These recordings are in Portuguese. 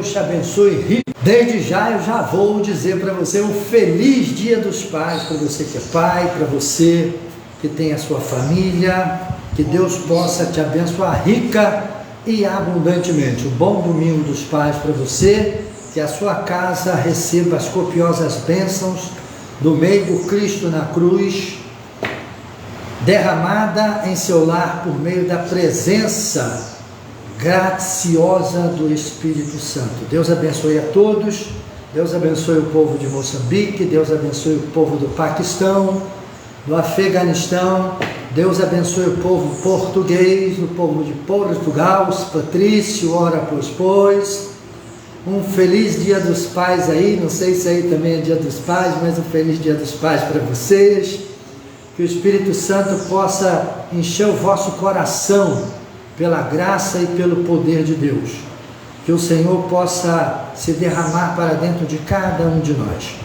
Deus te abençoe. Desde já eu já vou dizer para você um feliz Dia dos Pais, para você que é pai, para você que tem a sua família, que Deus possa te abençoar rica e abundantemente. Um bom domingo dos pais para você, que a sua casa receba as copiosas bênçãos do meigo Cristo na cruz, derramada em seu lar por meio da presença graciosa do Espírito Santo. Deus abençoe a todos, Deus abençoe o povo de Moçambique, Deus abençoe o povo do Paquistão, do Afeganistão, Deus abençoe o povo português, o povo de Portugal, os Patrício, ora pois. Um feliz Dia dos Pais aí, não sei se aí também é Dia dos Pais, mas um feliz Dia dos Pais para vocês. Que o Espírito Santo possa encher o vosso coração pela graça e pelo poder de Deus. Que o Senhor possa se derramar para dentro de cada um de nós.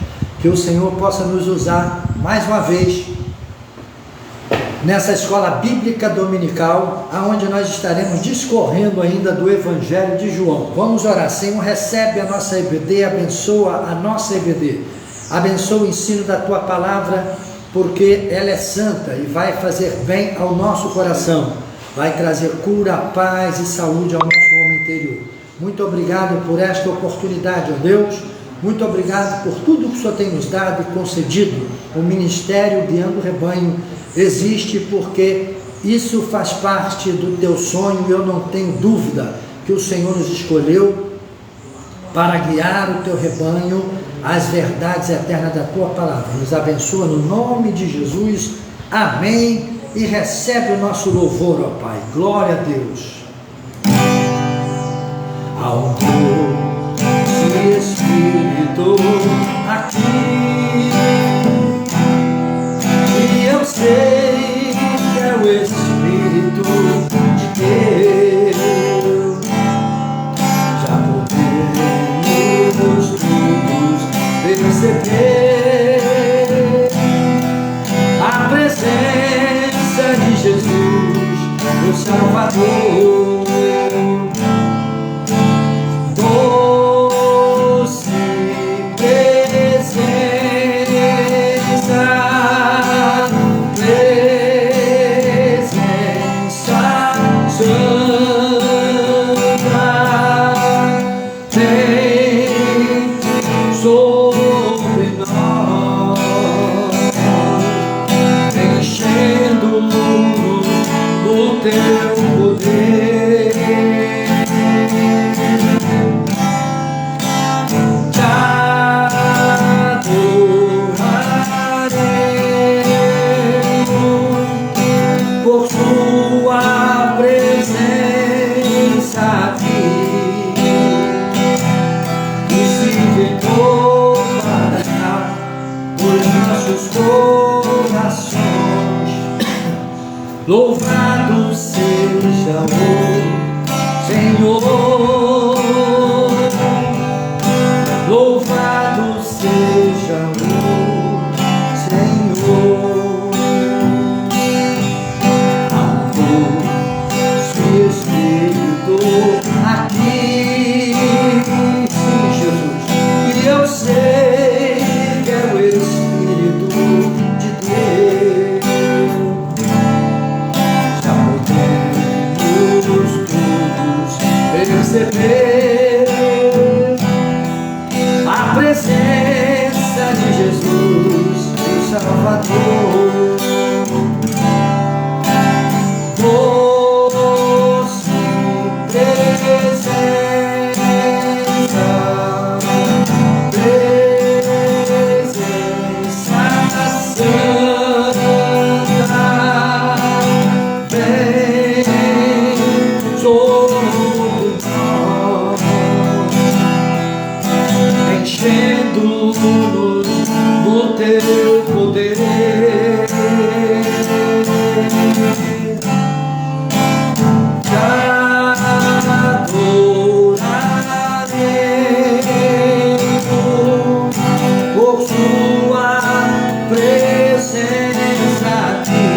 Que o Senhor possa nos usar mais uma vez nessa escola bíblica dominical, aonde nós estaremos discorrendo ainda do Evangelho de João. Vamos orar. Senhor, recebe a nossa EBD, abençoa a nossa EBD, abençoa o ensino da Tua Palavra, porque ela é santa e vai fazer bem ao nosso coração, vai trazer cura, paz e saúde ao nosso homem interior. Muito obrigado por esta oportunidade, ó Deus. Muito obrigado por tudo que o Senhor tem nos dado e concedido. O ministério Guiando o Rebanho existe porque isso faz parte do teu sonho, e eu não tenho dúvida que o Senhor nos escolheu para guiar o teu rebanho às verdades eternas da tua palavra. Nos abençoa no nome de Jesus. Amém. E recebe o nosso louvor, ó Pai. Glória a Deus. Ao doce Espírito aqui, e eu sei que é o Espírito de Deus. Já podemos todos perceber a presença de Jesus, o Salvador. Louvado seja o Senhor, louvado seja o Senhor. Ao doce Espírito aqui, sim, Jesus, e eu sei que é o Espírito de Deus. Perceber a presença de Jesus, o Salvador. Doce presença, presença santa, vem sobre nós, enchendo-nos do teu poder. Por sua presença aqui,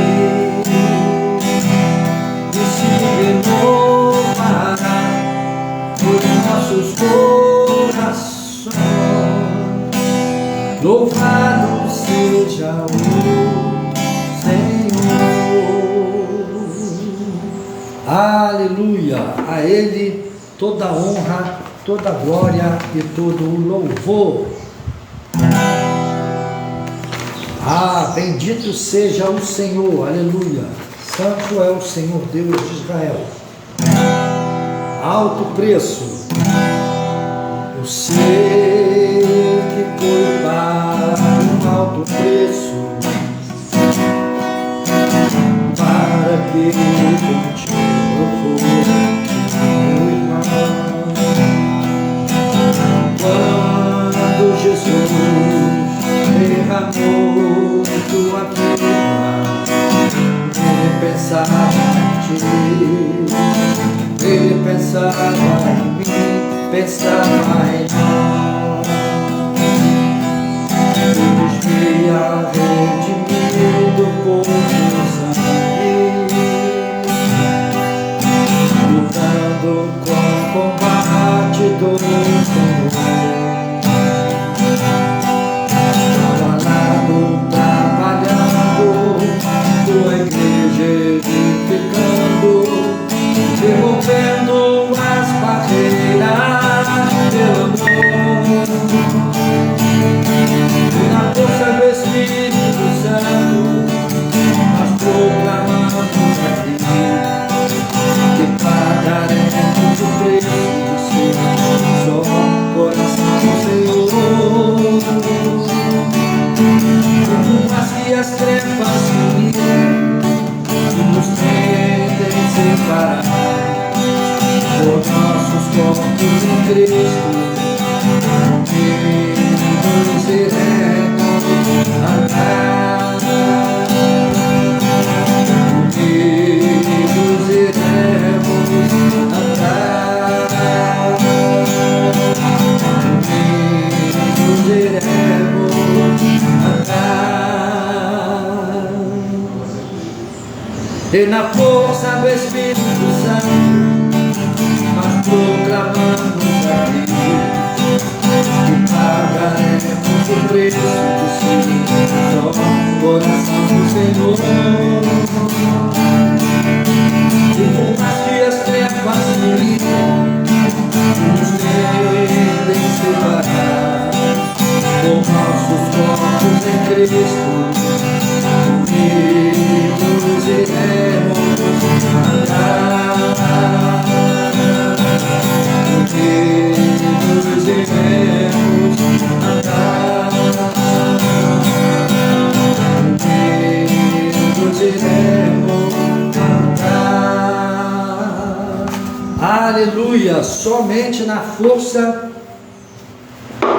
e se renovará por nossos corpos. Louvado seja o Senhor. Aleluia. A Ele toda honra, toda glória e todo o louvor. Bendito seja o Senhor. Aleluia. Santo é o Senhor Deus de Israel. Alto preço. Eu sei que foi pago um alto preço para que contigo fosse, meu irmão. Quando Jesus derramou tua vida, Ele pensava em ti, Ele pensava em mim, pensava em nós. Deus veio redimir do povo sangue, lutando com o combate do Senhor. Trabalhando, tua igreja edificando, removendo as barreiras pelo amor. E na força do Espírito Santo, nós proclamamos aqui que pagaremos o preço do seu só coração do Senhor. Mas que as trevas se unem e nos tentem separar, por nossos corpos em Cristo, unidos iremos andar, unidos iremos andar, unidos iremos andar. E na força do Espírito Santo, nós proclamamos aqui que pagaremos o preço do Senhor, coração do Senhor. E por mais que as trevas se unem, nos tentem separar, com nossos corpos em Cristo, unidos iremos andar, unidos iremos andar, unidos iremos andar. Aleluia! Somente na força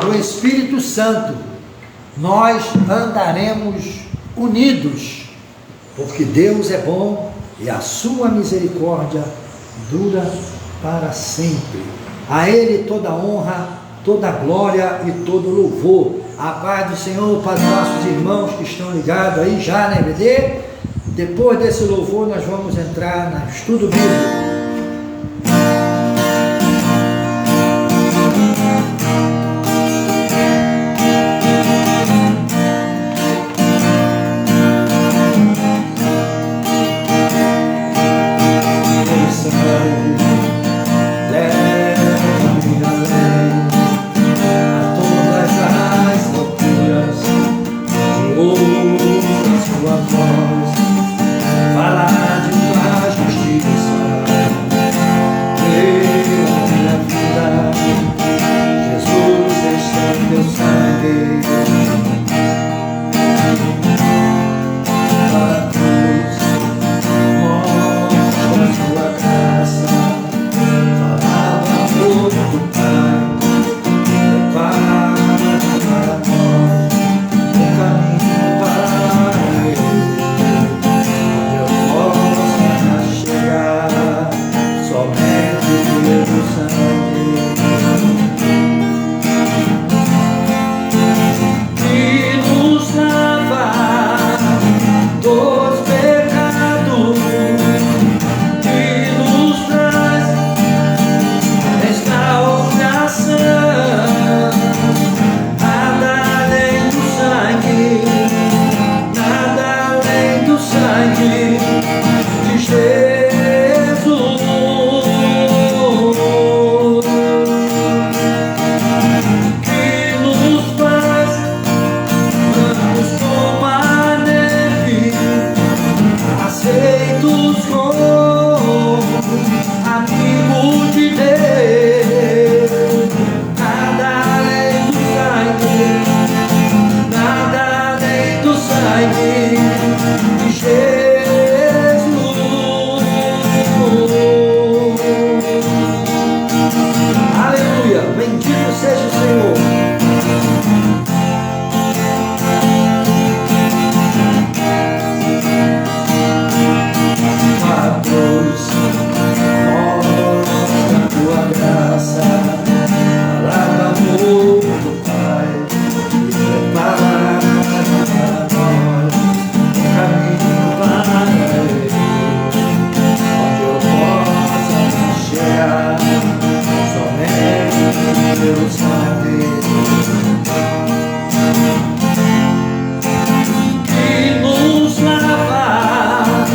do Espírito Santo nós andaremos unidos, porque Deus é bom e a sua misericórdia dura para sempre. A Ele toda honra, toda glória e todo louvor. A paz do Senhor para os nossos irmãos que estão ligados aí já na EBD. Depois desse louvor nós vamos entrar no estudo bíblico. Falar de tua justiça. teu sangue que nos lava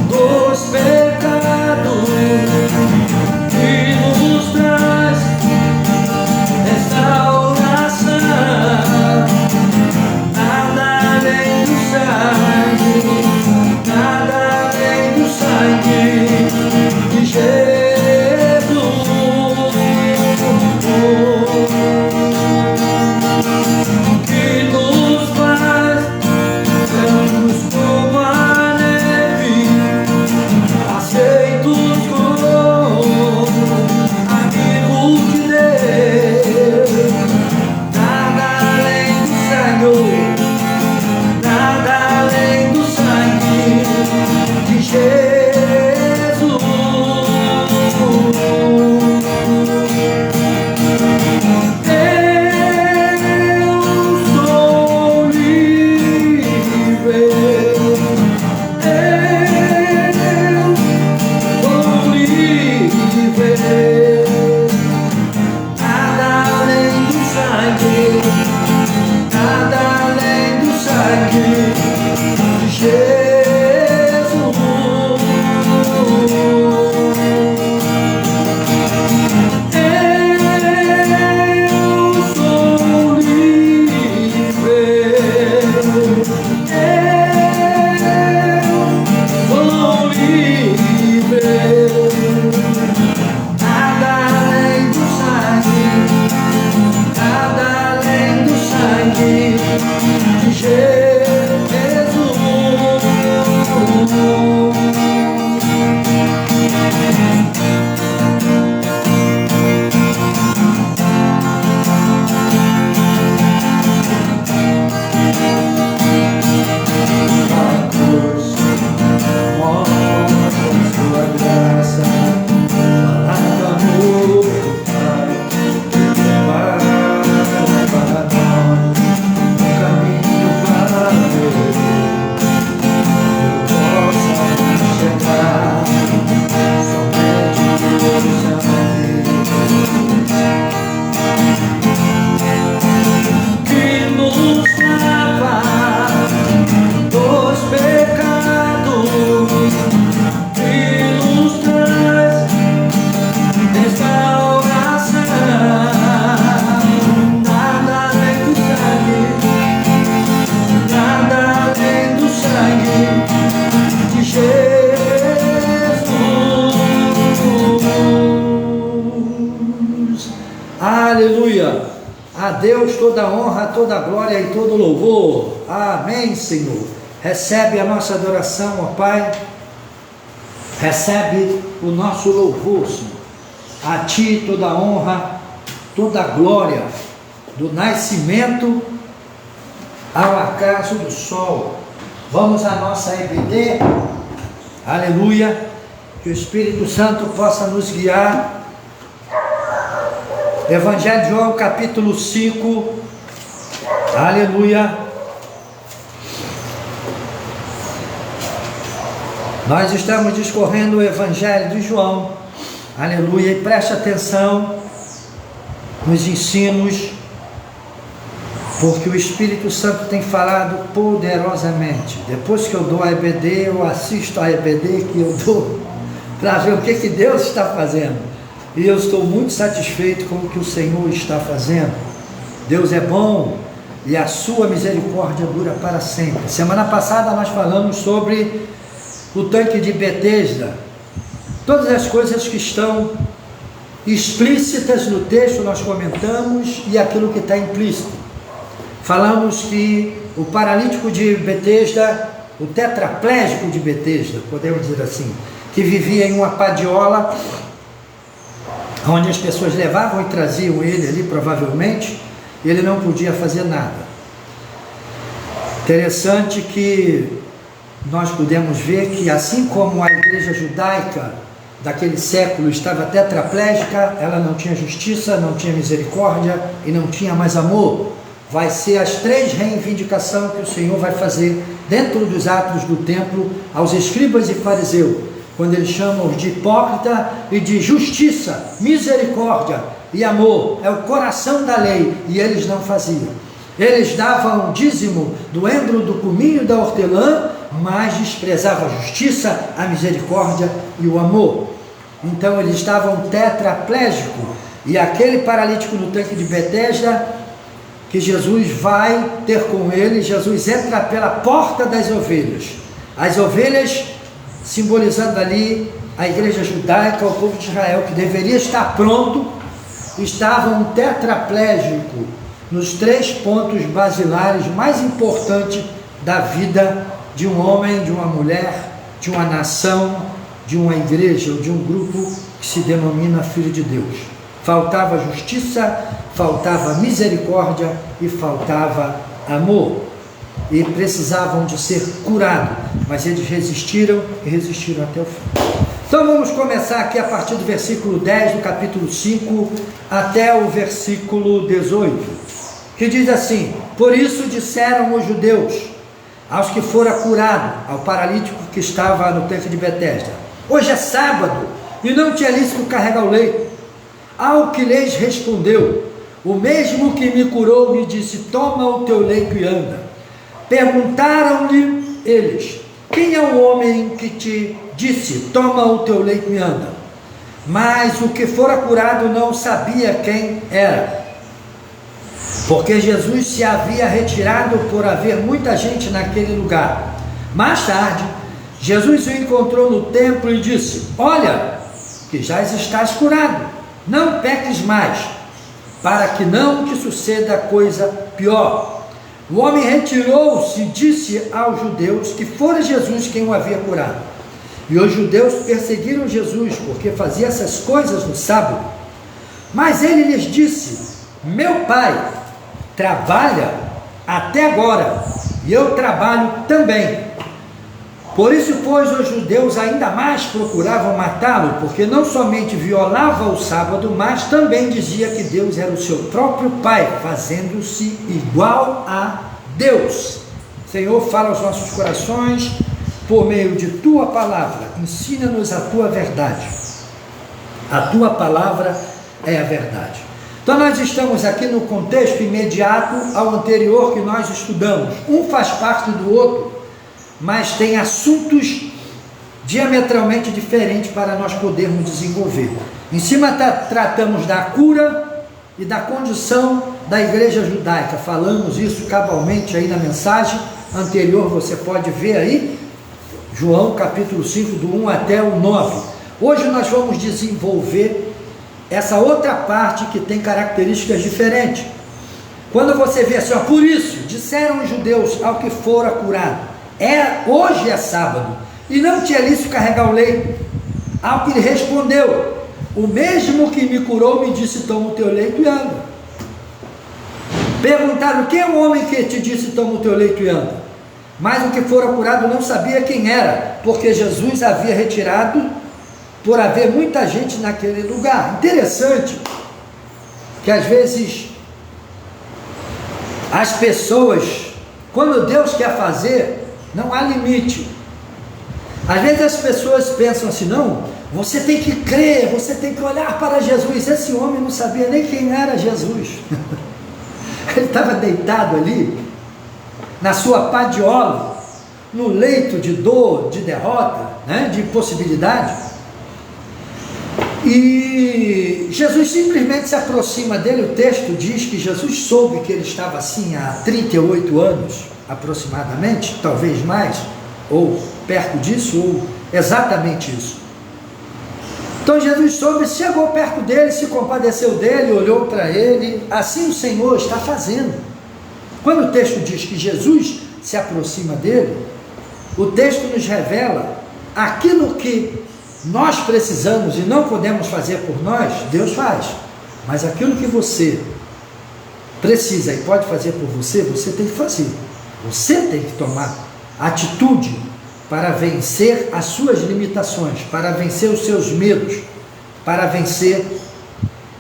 dos pecados, que nos traz restauração. Nada além do sangue, nada além do sangue de Jesus. Aleluia! A Deus toda a honra, toda a glória e todo o louvor. Amém, Senhor. Recebe a nossa adoração, ó Pai. Recebe o nosso louvor, Senhor. A Ti toda a honra, toda a glória, do nascimento ao acaso do sol. Vamos à nossa EBD. Aleluia. Que o Espírito Santo possa nos guiar. Evangelho de João, capítulo 5, aleluia. Nós estamos discorrendo o Evangelho de João, aleluia, e preste atenção nos ensinos, porque o Espírito Santo tem falado poderosamente. Depois que eu dou a EBD, eu assisto a EBD que eu dou, para ver o que Deus está fazendo. E eu estou muito satisfeito com o que o Senhor está fazendo. Deus é bom e a sua misericórdia dura para sempre. Semana passada nós falamos sobre o tanque de Betesda. Todas as coisas que estão explícitas no texto nós comentamos e aquilo que está implícito. Falamos que o paralítico de Betesda, o tetraplégico de Betesda, podemos dizer assim, que vivia em uma padiola, onde as pessoas levavam e traziam ele ali, provavelmente, ele não podia fazer nada. Interessante que nós pudemos ver que, assim como a igreja judaica daquele século estava tetraplégica, ela não tinha justiça, não tinha misericórdia e não tinha mais amor. Vai ser as três reivindicações que o Senhor vai fazer dentro dos atos do templo aos escribas e fariseus, quando ele chama-os de hipócrita e de justiça, misericórdia e amor, é o coração da lei, e eles não faziam. Eles davam dízimo do endro, do cominho e da hortelã, mas desprezavam a justiça, a misericórdia e o amor. Então eles estavam tetraplégicos, e aquele paralítico no tanque de Betesda, que Jesus vai ter com ele, Jesus entra pela porta das ovelhas. As ovelhas simbolizando ali a igreja judaica, o povo de Israel, que deveria estar pronto, estavam tetraplégicos nos 3 pontos basilares mais importantes da vida de um homem, de uma mulher, de uma nação, de uma igreja ou de um grupo que se denomina Filho de Deus. Faltava justiça, faltava misericórdia e faltava amor. E precisavam de ser curados, mas eles resistiram e resistiram até o fim. Então vamos começar aqui a partir do versículo 10 do capítulo 5 até o versículo 18, que diz assim: por isso disseram os judeus aos que fora curado, ao paralítico que estava no tanque de Betesda: hoje é sábado e não te é lícito carregar o leito. Ao que lhes respondeu: o mesmo que me curou me disse: toma o teu leito e anda. Perguntaram-lhe eles: quem é o homem que te disse: toma o teu leito e anda? Mas o que fora curado não sabia quem era, porque Jesus se havia retirado por haver muita gente naquele lugar. Mais tarde, Jesus o encontrou no templo e disse: olha, que já estás curado, não peques mais, para que não te suceda coisa pior. O homem retirou-se e disse aos judeus que fora Jesus quem o havia curado. E os judeus perseguiram Jesus, porque fazia essas coisas no sábado. Mas ele lhes disse: meu pai trabalha até agora, e eu trabalho também. Por isso, pois, os judeus ainda mais procuravam matá-lo, porque não somente violava o sábado, mas também dizia que Deus era o seu próprio Pai, fazendo-se igual a Deus. Senhor, fala aos nossos corações por meio de Tua palavra, ensina-nos a Tua verdade. A Tua palavra é a verdade. Então nós estamos aqui no contexto imediato ao anterior que nós estudamos. Um faz parte do outro, mas tem assuntos diametralmente diferentes para nós podermos desenvolver. Em cima tratamos da cura e da condição da igreja judaica. Falamos isso cabalmente aí na mensagem anterior, você pode ver aí, João capítulo 5, do 1 até o 9. Hoje nós vamos desenvolver essa outra parte que tem características diferentes. Quando você vê assim, ó, por isso, disseram os judeus ao que fora curado: hoje é sábado, e não te é lícito carregar o leito. Ao que lhe respondeu: o mesmo que me curou me disse: toma o teu leito e anda. Perguntaram: quem é o homem que te disse: toma o teu leito e anda? Mas o que fora curado não sabia quem era, porque Jesus havia retirado por haver muita gente naquele lugar. Interessante que às vezes as pessoas, quando Deus quer fazer, não há limite. Às vezes as pessoas pensam assim: não, você tem que crer, você tem que olhar para Jesus. Esse homem não sabia nem quem era Jesus. Ele estava deitado ali, na sua padiola, no leito de dor, de derrota, né, de impossibilidade. E Jesus simplesmente se aproxima dele. O texto diz que Jesus soube que ele estava assim há 38 anos, aproximadamente, talvez mais, ou perto disso, ou exatamente isso. Então Jesus soube, chegou perto dele, se compadeceu dele, olhou para ele. Assim o Senhor está fazendo. Quando o texto diz que Jesus se aproxima dele, o texto nos revela aquilo que nós precisamos e não podemos fazer por nós, Deus faz. Mas aquilo que você precisa e pode fazer por você, você tem que fazer. Você tem que tomar atitude para vencer as suas limitações, para vencer os seus medos, para vencer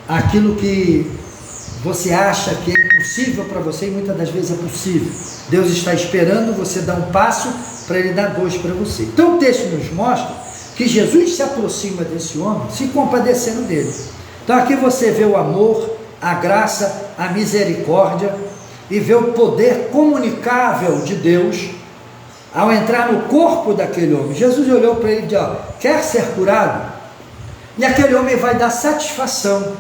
aquilo que você acha que é impossível para você, e muitas das vezes é possível. Deus está esperando você dar um passo para Ele dar 2 para você. Então o texto nos mostra que Jesus se aproxima desse homem, se compadecendo dele. Então aqui você vê o amor, a graça, a misericórdia e vê o poder comunicável de Deus ao entrar no corpo daquele homem. Jesus olhou para ele e disse: quer ser curado? E aquele homem vai dar satisfação.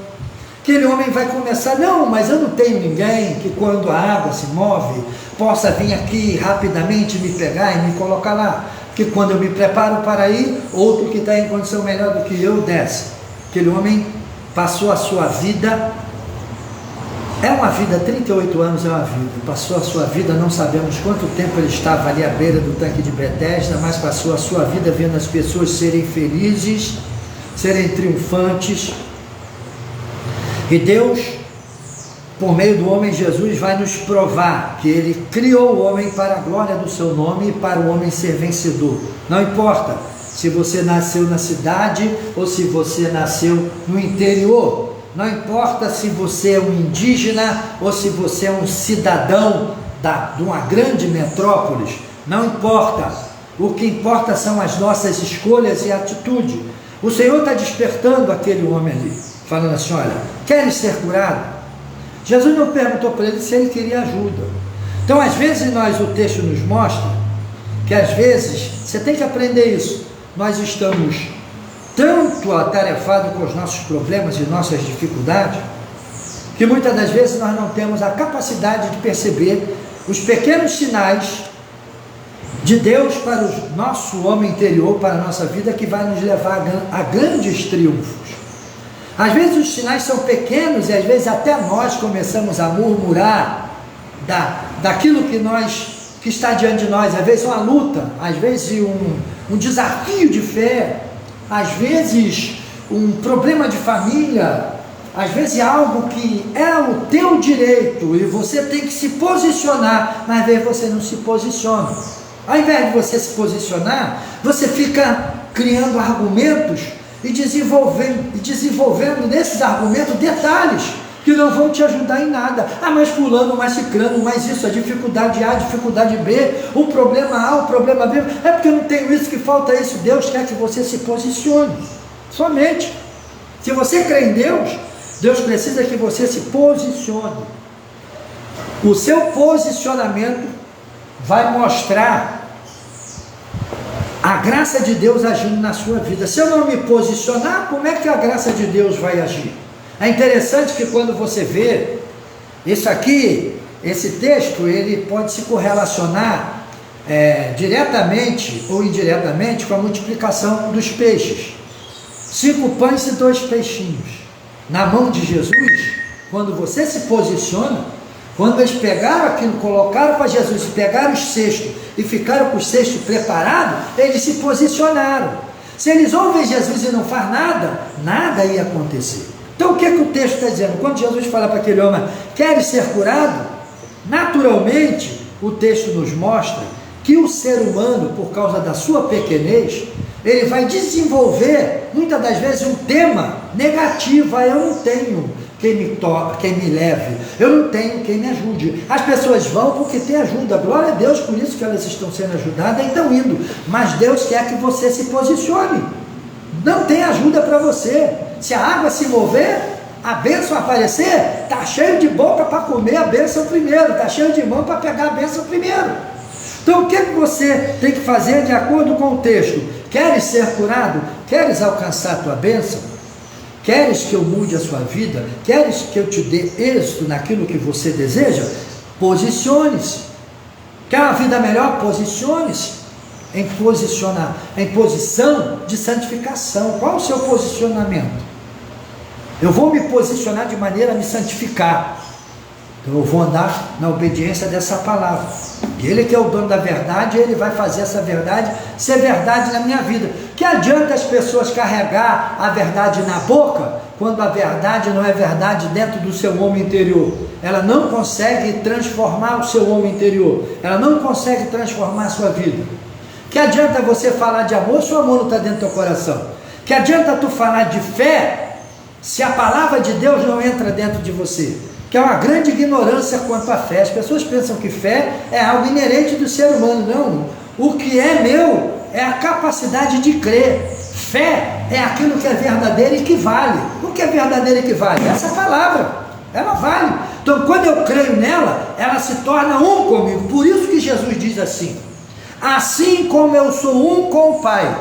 Aquele homem vai começar: não, mas eu não tenho ninguém que quando a água se move, possa vir aqui rapidamente me pegar e me colocar lá. Que quando eu me preparo para ir, outro que está em condição melhor do que eu desce. Aquele homem passou a sua vida, é uma vida, 38 anos é uma vida, passou a sua vida, não sabemos quanto tempo ele estava ali à beira do tanque de Betesda, mas passou a sua vida vendo as pessoas serem felizes, serem triunfantes. E Deus, por meio do homem Jesus, vai nos provar que Ele criou o homem para a glória do seu nome e para o homem ser vencedor. Não importa se você nasceu na cidade ou se você nasceu no interior. Não importa se você é um indígena ou se você é um cidadão de uma grande metrópole. Não importa. O que importa são as nossas escolhas e atitude. O Senhor está despertando aquele homem ali, falando assim: olha, queres ser curado? Jesus não perguntou para ele se ele queria ajuda. Então, às vezes, o texto nos mostra que, às vezes, você tem que aprender isso. Nós estamos tanto atarefados com os nossos problemas e nossas dificuldades, que muitas das vezes nós não temos a capacidade de perceber os pequenos sinais de Deus para o nosso homem interior, para a nossa vida, que vai nos levar a grandes triunfos. Às vezes os sinais são pequenos e às vezes até nós começamos a murmurar daquilo que está diante de nós. Às vezes uma luta, às vezes um desafio de fé, às vezes um problema de família, às vezes algo que é o teu direito e você tem que se posicionar, mas às vezes você não se posiciona. Ao invés de você se posicionar, você fica criando argumentos e desenvolvendo nesses argumentos detalhes que não vão te ajudar em nada. Mas fulano, mais ciclano, mais isso, a dificuldade A, a dificuldade B, o problema A, o problema B, é porque eu não tenho isso, que falta isso. Deus quer que você se posicione, somente. Se você crê em Deus, Deus precisa que você se posicione. O seu posicionamento vai mostrar a graça de Deus agindo na sua vida. Se eu não me posicionar, como é que a graça de Deus vai agir? É interessante que quando você vê isso aqui, esse texto, ele pode se correlacionar diretamente ou indiretamente com a multiplicação dos peixes. 5 pães e 2 peixinhos. Na mão de Jesus, quando você se posiciona, quando eles pegaram aquilo, colocaram para Jesus, pegaram os cestos e ficaram com os cestos preparados, eles se posicionaram. Se eles ouvem Jesus e não faz nada, nada ia acontecer. Então o que o texto está dizendo? Quando Jesus fala para aquele homem: queres ser curado? Naturalmente, o texto nos mostra que o ser humano, por causa da sua pequenez, ele vai desenvolver, muitas das vezes, um tema negativo. Eu não tenho quem me toque, quem me leve, eu não tenho quem me ajude. As pessoas vão porque tem ajuda, glória a Deus, por isso que elas estão sendo ajudadas e estão indo, mas Deus quer que você se posicione. Não tem ajuda para você. Se a água se mover, a bênção aparecer, está cheio de boca para comer a bênção primeiro, está cheio de mão para pegar a bênção primeiro. Então o que você tem que fazer de acordo com o texto? Queres ser curado? Queres alcançar a tua bênção? Queres que eu mude a sua vida? Queres que eu te dê êxito naquilo que você deseja? Posicione-se. Quer uma vida melhor? Posicione-se. Em posição de santificação. Qual o seu posicionamento? Eu vou me posicionar de maneira a me santificar. Então eu vou andar na obediência dessa palavra. Ele que é o dono da verdade, ele vai fazer essa verdade ser verdade na minha vida. Que adianta as pessoas carregar a verdade na boca, quando a verdade não é verdade dentro do seu homem interior? Ela não consegue transformar o seu homem interior, ela não consegue transformar a sua vida. Que adianta você falar de amor se o amor não está dentro do teu coração? Que adianta tu falar de fé se a palavra de Deus não entra dentro de você? Que é uma grande ignorância quanto à fé. As pessoas pensam que fé é algo inerente do ser humano. Não, o que é meu é a capacidade de crer. Fé é aquilo que é verdadeiro e que vale. O que é verdadeiro e que vale? Essa palavra, ela vale. Então, quando eu creio nela, ela se torna um comigo. Por isso que Jesus diz assim: assim como eu sou um com o Pai,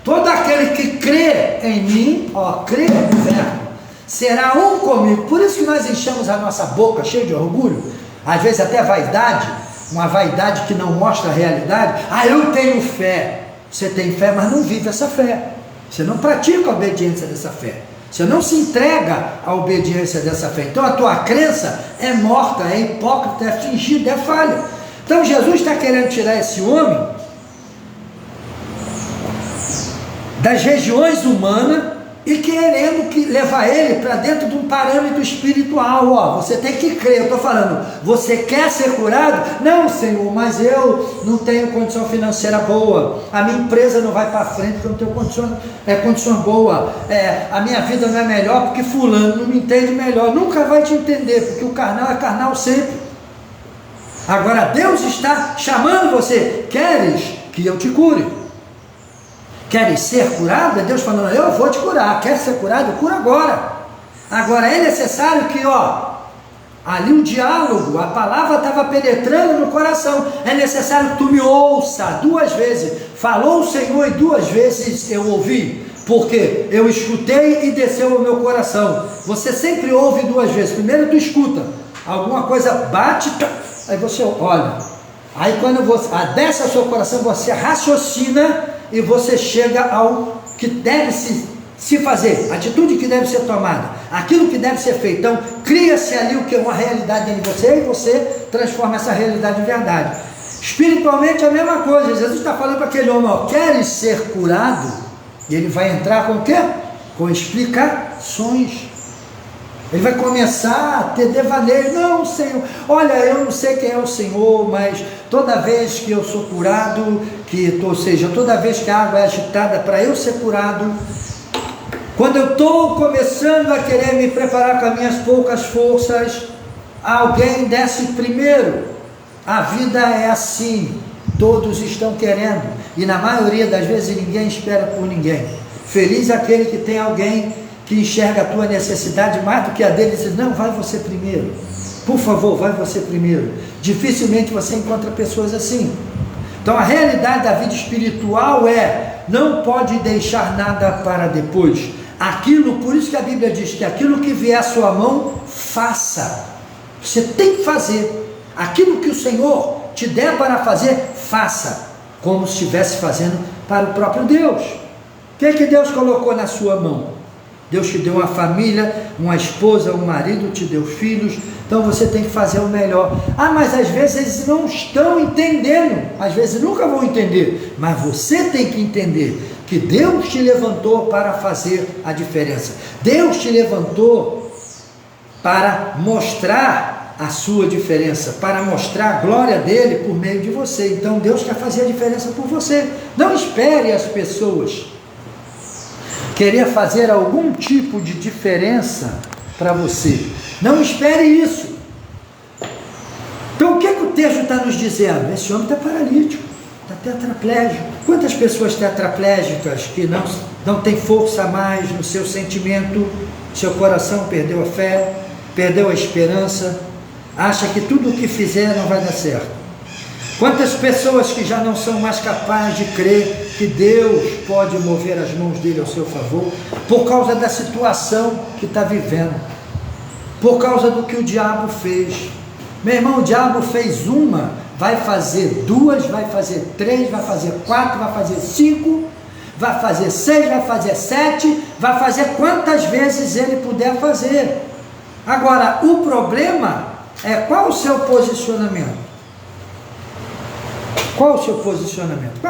todo aquele que crê em mim, crê no Verbo, será um comigo. Por isso que nós enchemos a nossa boca cheia de orgulho, às vezes até vaidade, uma vaidade que não mostra a realidade. Eu tenho fé. Você tem fé, mas não vive essa fé. Você não pratica a obediência dessa fé. Você não se entrega à obediência dessa fé. Então a tua crença é morta, é hipócrita, é fingida, é falha. Então Jesus está querendo tirar esse homem das regiões humanas e querendo levar ele para dentro de um parâmetro espiritual. Você tem que crer. Eu estou falando, você quer ser curado? Não, Senhor, mas eu não tenho condição financeira boa, a minha empresa não vai para frente porque eu não tenho condição boa, a minha vida não é melhor porque fulano não me entende melhor. Nunca vai te entender, porque o carnal é carnal sempre. Agora Deus está chamando você: queres que eu te cure? Queres ser curado? É Deus falando: eu vou te curar. Quer ser curado? Cura agora. Agora é necessário que, ali o diálogo, a palavra estava penetrando no coração. É necessário que tu me ouça 2 vezes. Falou o Senhor e 2 vezes eu ouvi, porque eu escutei e desceu ao meu coração. Você sempre ouve 2 vezes. Primeiro tu escuta, alguma coisa bate, aí você olha. Aí quando você desce ao seu coração, você raciocina e você chega ao que deve se fazer, a atitude que deve ser tomada, aquilo que deve ser feito. Então cria-se ali o que é uma realidade dentro de você, e você transforma essa realidade em verdade. Espiritualmente é a mesma coisa. Jesus está falando para aquele homem: queres ser curado? E ele vai entrar com o quê? Com explicações. Ele vai começar a ter devaneio. Não, Senhor, olha, eu não sei quem é o Senhor, mas toda vez que eu sou curado, toda vez que a água é agitada para eu ser curado, quando eu estou começando a querer me preparar com as minhas poucas forças, alguém desce primeiro. A vida é assim, todos estão querendo, e na maioria das vezes ninguém espera por ninguém. Feliz aquele que tem alguém que enxerga a tua necessidade mais do que a dele, e diz: não, vai você primeiro, por favor, vai você primeiro. Dificilmente você encontra pessoas assim. Então a realidade da vida espiritual não pode deixar nada para depois. Por isso que a Bíblia diz que aquilo que vier à sua mão, faça. Você tem que fazer aquilo que o Senhor te der para fazer, faça como se estivesse fazendo para o próprio Deus. O que Deus colocou na sua mão? Deus te deu uma família, uma esposa, um marido, te deu filhos. Então você tem que fazer o melhor. Mas às vezes eles não estão entendendo, às vezes nunca vão entender, mas você tem que entender que Deus te levantou para fazer a diferença. Deus te levantou para mostrar a sua diferença, para mostrar a glória dele por meio de você. Então Deus quer fazer a diferença por você. Não espere as pessoas querer fazer algum tipo de diferença para você. Não espere isso. Então o que o texto está nos dizendo? Esse homem está paralítico, está tetraplégico. Quantas pessoas tetraplégicas que não tem força mais no seu sentimento, seu coração perdeu a fé, perdeu a esperança, acha que tudo o que fizer não vai dar certo. Quantas pessoas que já não são mais capazes de crer que Deus pode mover as mãos dele ao seu favor, por causa da situação que está vivendo, por causa do que o diabo fez. Meu irmão, o diabo fez uma, vai fazer 2, vai fazer 3, vai fazer 4, vai fazer 5, vai fazer 6, vai fazer 7, vai fazer quantas vezes ele puder fazer. Agora, o problema é qual o seu posicionamento. Qual o seu posicionamento?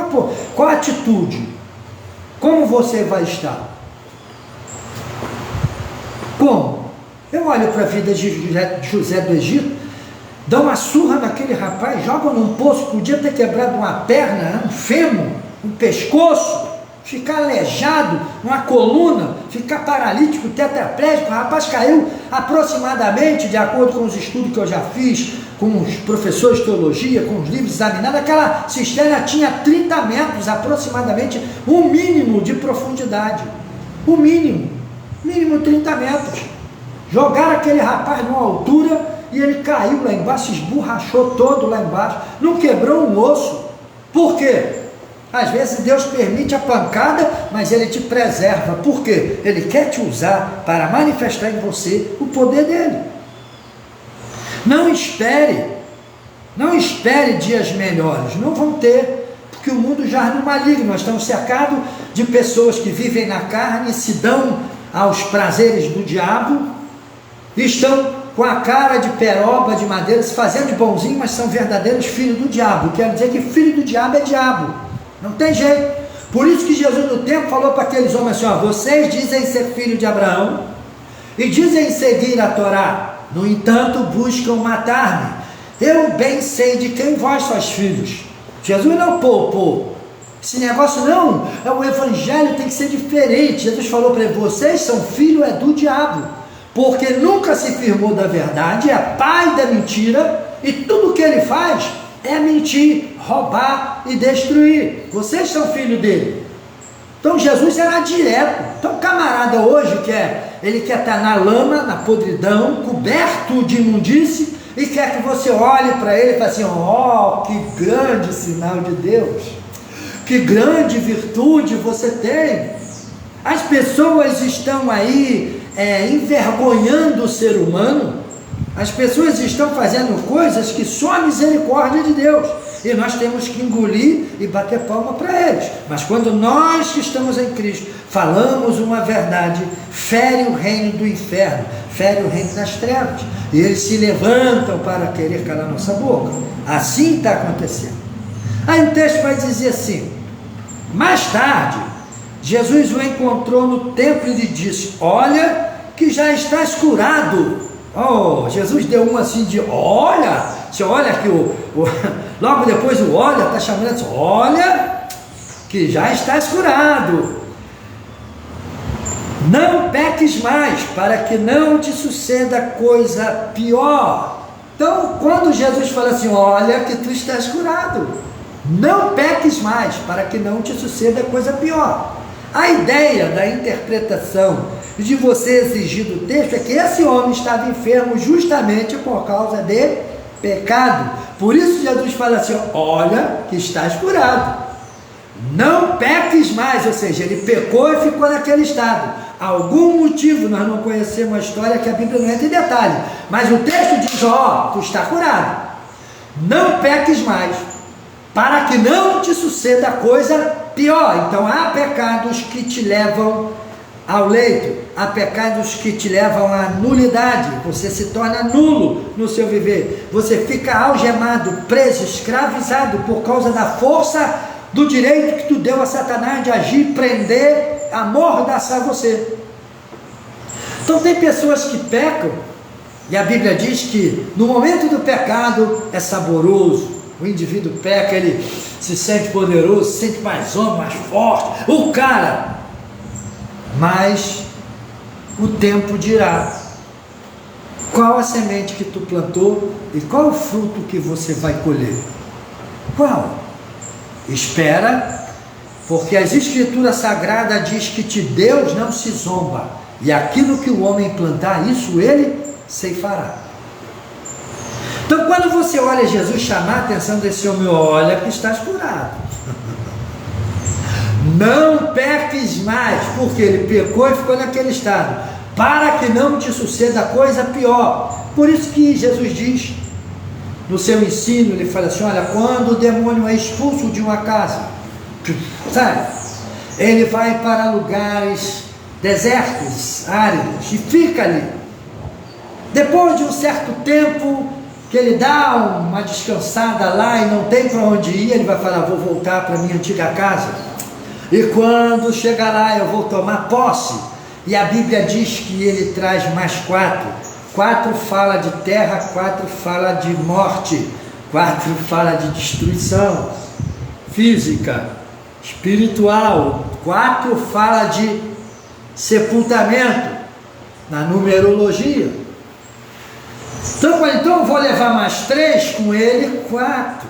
Qual a atitude? Como você vai estar? Como? Eu olho para a vida de José do Egito, dá uma surra naquele rapaz, joga num poço, podia ter quebrado uma perna, um fêmur, um pescoço, ficar aleijado, uma coluna, ficar paralítico, tetraplégico. O rapaz caiu aproximadamente, de acordo com os estudos que eu já fiz, com os professores de teologia, com os livros examinados, aquela cisterna tinha 30 metros aproximadamente, um mínimo de profundidade. O mínimo 30 metros. Jogaram aquele rapaz numa altura e ele caiu lá embaixo, se esborrachou todo lá embaixo, não quebrou um osso. Por quê? Às vezes Deus permite a pancada, mas Ele te preserva. Por quê? Ele quer te usar para manifestar em você o poder dEle. Não espere dias melhores, não vão ter, porque o mundo jaz no maligno. Nós estamos cercados de pessoas que vivem na carne, se dão aos prazeres do diabo, estão com a cara de peroba, de madeira, se fazendo de bonzinho, mas são verdadeiros filhos do diabo. Quer dizer que filho do diabo é diabo, não tem jeito. Por isso que Jesus no tempo falou para aqueles homens assim, ó, vocês dizem ser filho de Abraão e dizem seguir a Torá, no entanto buscam matar-me. Eu bem sei de quem vós sois filhos. Jesus não poupou esse negócio, não, o evangelho tem que ser diferente. Jesus falou para ele, vocês são filhos do diabo, porque nunca se firmou da verdade, é pai da mentira, e tudo que ele faz é mentir, roubar e destruir. Vocês são filhos dele. Então Jesus era direto. Então o camarada hoje ele quer estar na lama, na podridão, coberto de imundície, e quer que você olhe para ele e fale assim, ó, que grande sinal de Deus, que grande virtude você tem. As pessoas estão aí envergonhando o ser humano, as pessoas estão fazendo coisas que só a misericórdia de Deus, e nós temos que engolir e bater palma para eles. Mas quando nós que estamos em Cristo falamos uma verdade, fere o reino do inferno, fere o reino das trevas, e eles se levantam para querer calar nossa boca. Assim está acontecendo. Aí o texto vai dizer assim, mais tarde Jesus o encontrou no templo e lhe disse, olha que já estás curado. Oh, Jesus deu uma assim de olha, você olha que logo depois o olha está chamando assim, olha que já estás curado, não peques mais, para que não te suceda coisa pior. Então quando Jesus fala assim, olha que tu estás curado, não peques mais, para que não te suceda coisa pior. A ideia da interpretação de você exigir do texto é que esse homem estava enfermo justamente por causa de pecado. Por isso Jesus fala assim, olha que estás curado, não peques mais, ou seja, ele pecou e ficou naquele estado. Algum motivo, nós não conhecemos a história, que a Bíblia não entra em detalhe, mas o texto diz, ó, tu está curado, não peques mais, para que não te suceda coisa pior. Então há pecados que te levam ao leito, há pecados que te levam à nulidade, você se torna nulo no seu viver, você fica algemado, preso, escravizado por causa da força do direito que tu deu a Satanás de agir, prender, amordaçar você. Então tem pessoas que pecam, e a Bíblia diz que no momento do pecado é saboroso. O indivíduo peca, ele se sente poderoso, se sente mais homem, mais forte, o cara. Mas o tempo dirá qual a semente que tu plantou e qual o fruto que você vai colher. Qual? Espera, porque as escrituras sagradas diz que de Deus não se zomba, e aquilo que o homem plantar, isso ele ceifará. Então quando você olha Jesus chamar a atenção desse homem, olha que estás curado, não peques mais, porque ele pecou e ficou naquele estado, para que não te suceda coisa pior. Por isso que Jesus diz no seu ensino, ele fala assim, olha, quando o demônio é expulso de uma casa, sabe, ele vai para lugares desertos, áridos, e fica ali. Depois de um certo tempo que ele dá uma descansada lá e não tem para onde ir, ele vai falar, vou voltar para a minha antiga casa, e quando chegar lá eu vou tomar posse. E a Bíblia diz que ele traz mais 4 fala de terra, 4 fala de morte, 4 fala de destruição física, espiritual, 4 fala de sepultamento, na numerologia. Então eu vou levar mais 3 com ele, 4.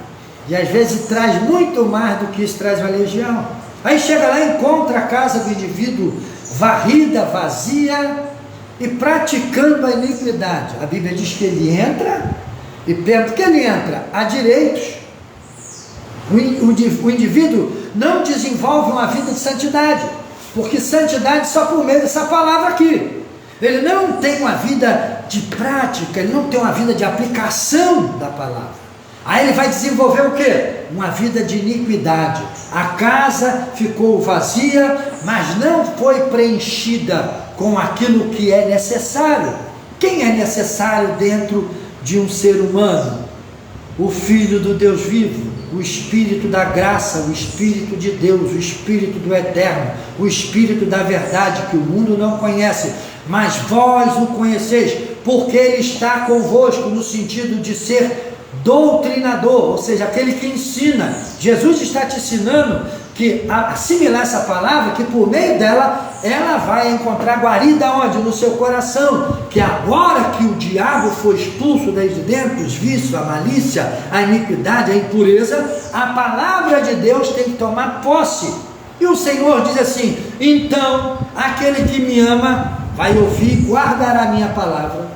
E às vezes traz muito mais do que isso, traz uma legião. Aí chega lá e encontra a casa do indivíduo varrida, vazia e praticando a iniquidade. A Bíblia diz que ele entra, e porque ele entra há direitos. O indivíduo não desenvolve uma vida de santidade, porque santidade só por meio dessa palavra aqui. Ele não tem uma vida de prática, ele não tem uma vida de aplicação da palavra. Aí ele vai desenvolver o quê? Uma vida de iniquidade. A casa ficou vazia, mas não foi preenchida com aquilo que é necessário. Quem é necessário dentro de um ser humano? O Filho do Deus vivo, o Espírito da graça, o Espírito de Deus, o Espírito do Eterno, o Espírito da verdade que o mundo não conhece, mas vós o conheceis, porque ele está convosco, no sentido de ser doutrinador, ou seja, aquele que ensina. Jesus está te ensinando que assimilar essa palavra, que por meio dela, ela vai encontrar guarida onde? No seu coração, que agora que o diabo foi expulso desde dentro, os vícios, a malícia, a iniquidade, a impureza, a palavra de Deus tem que tomar posse. E o Senhor diz assim: então, aquele que me ama, vai ouvir e guardará a minha palavra.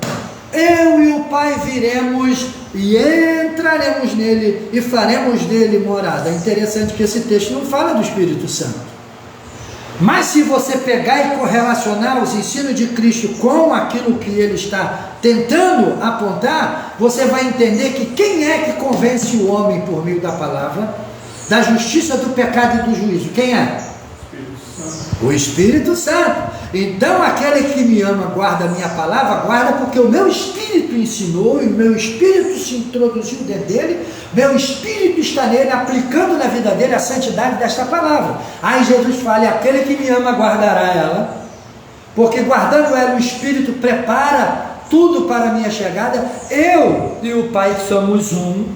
Eu e o Pai viremos e entraremos nele e faremos dele morada. É interessante que esse texto não fala do Espírito Santo. Mas se você pegar e correlacionar os ensinos de Cristo com aquilo que ele está tentando apontar, você vai entender que quem é que convence o homem por meio da palavra, da justiça, do pecado e do juízo? Quem é? O Espírito Santo. Então aquele que me ama guarda a minha palavra, guarda porque o meu Espírito ensinou, e o meu Espírito se introduziu dentro dele, meu Espírito está nele, aplicando na vida dele a santidade desta palavra. Aí Jesus fala: e aquele que me ama guardará ela, porque guardando ela o Espírito prepara tudo para a minha chegada. Eu e o Pai que somos um,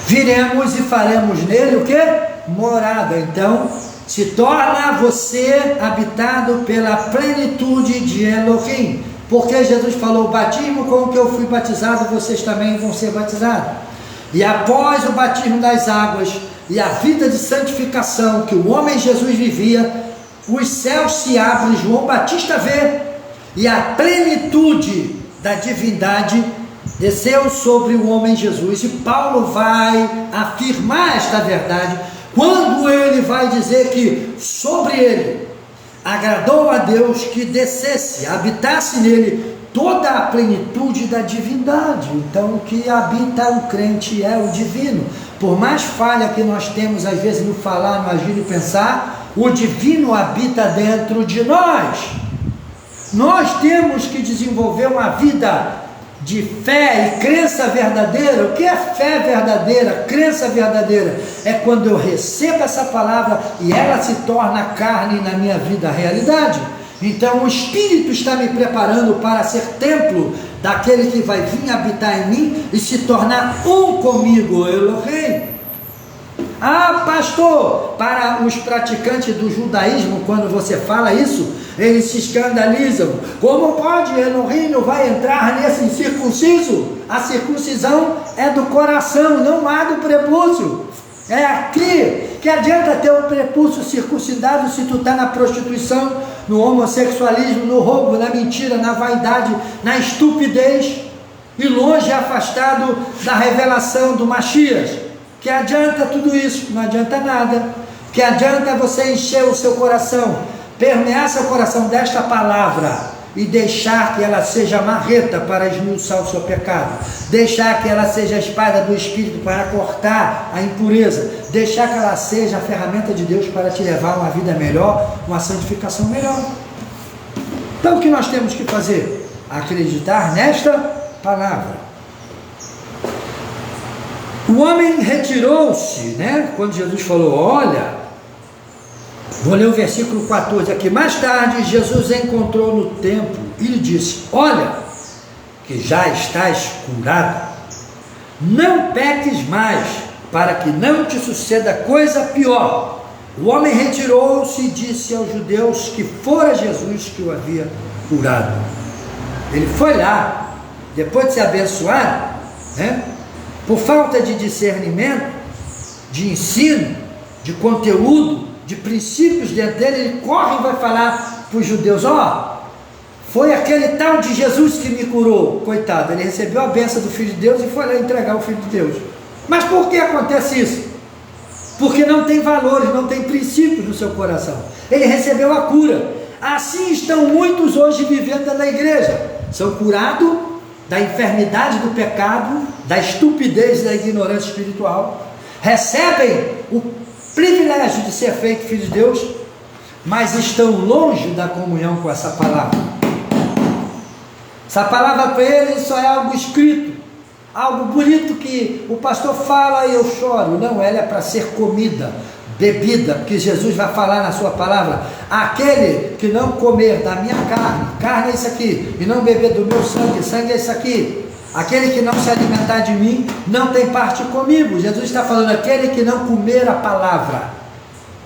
viremos e faremos nele o que? Morada. Então se torna você habitado pela plenitude de Elohim, porque Jesus falou: o batismo com o que eu fui batizado, vocês também vão ser batizados. E após o batismo das águas e a vida de santificação que o homem Jesus vivia, os céus se abrem, João Batista vê, e a plenitude da divindade desceu sobre o homem Jesus. E Paulo vai afirmar esta verdade quando ele vai dizer que sobre ele agradou a Deus que descesse, habitasse nele toda a plenitude da divindade. Então o que habita o crente é o divino. Por mais falha que nós temos às vezes no falar, no agir e pensar, o divino habita dentro de nós. Nós temos que desenvolver uma vida de fé e crença verdadeira. O que é fé verdadeira, crença verdadeira? É quando eu recebo essa palavra e ela se torna carne na minha vida, realidade. Então o Espírito está me preparando para ser templo daquele que vai vir habitar em mim e se tornar um comigo, Elohim. Ah, pastor, para os praticantes do judaísmo, quando você fala isso, eles se escandalizam. Como pode? Elohim não vai entrar nesse incircunciso? A circuncisão é do coração, não há do prepúcio. É aqui. Que adianta ter o prepúcio circuncidado se tu está na prostituição, no homossexualismo, no roubo, na mentira, na vaidade, na estupidez, e longe, afastado da revelação do Mashiach? Que adianta tudo isso? Não adianta nada. Que adianta você encher o seu coração, permear seu coração desta palavra e deixar que ela seja marreta para esmiuçar o seu pecado, deixar que ela seja a espada do Espírito para cortar a impureza, deixar que ela seja a ferramenta de Deus para te levar a uma vida melhor, uma santificação melhor. Então o que nós temos que fazer? Acreditar nesta palavra. O homem retirou-se, né? Quando Jesus falou: olha, vou ler o versículo 14 aqui. Mais tarde, Jesus encontrou no templo e lhe disse: olha, que já estás curado, não peques mais, para que não te suceda coisa pior. O homem retirou-se e disse aos judeus que fora Jesus que o havia curado. Ele foi lá, depois de ser abençoado, né? Por falta de discernimento, de ensino, de conteúdo, de princípios dentro dele, ele corre e vai falar para os judeus: ó, foi aquele tal de Jesus que me curou. Coitado, ele recebeu a bênção do Filho de Deus e foi lá entregar o Filho de Deus. Mas por que acontece isso? Porque não tem valores, não tem princípios no seu coração. Ele recebeu a cura. Assim estão muitos hoje vivendo na igreja. São curados da enfermidade do pecado, da estupidez e da ignorância espiritual. Recebem o privilégio de ser feito filho de Deus, mas estão longe da comunhão com essa palavra. Essa palavra para eles só é algo escrito, algo bonito que o pastor fala e eu choro. Não, ela é para ser comida, bebida, porque Jesus vai falar na sua palavra: aquele que não comer da minha carne, carne é isso aqui, e não beber do meu sangue, sangue é isso aqui, aquele que não se alimentar de mim, não tem parte comigo. Jesus está falando: aquele que não comer a palavra,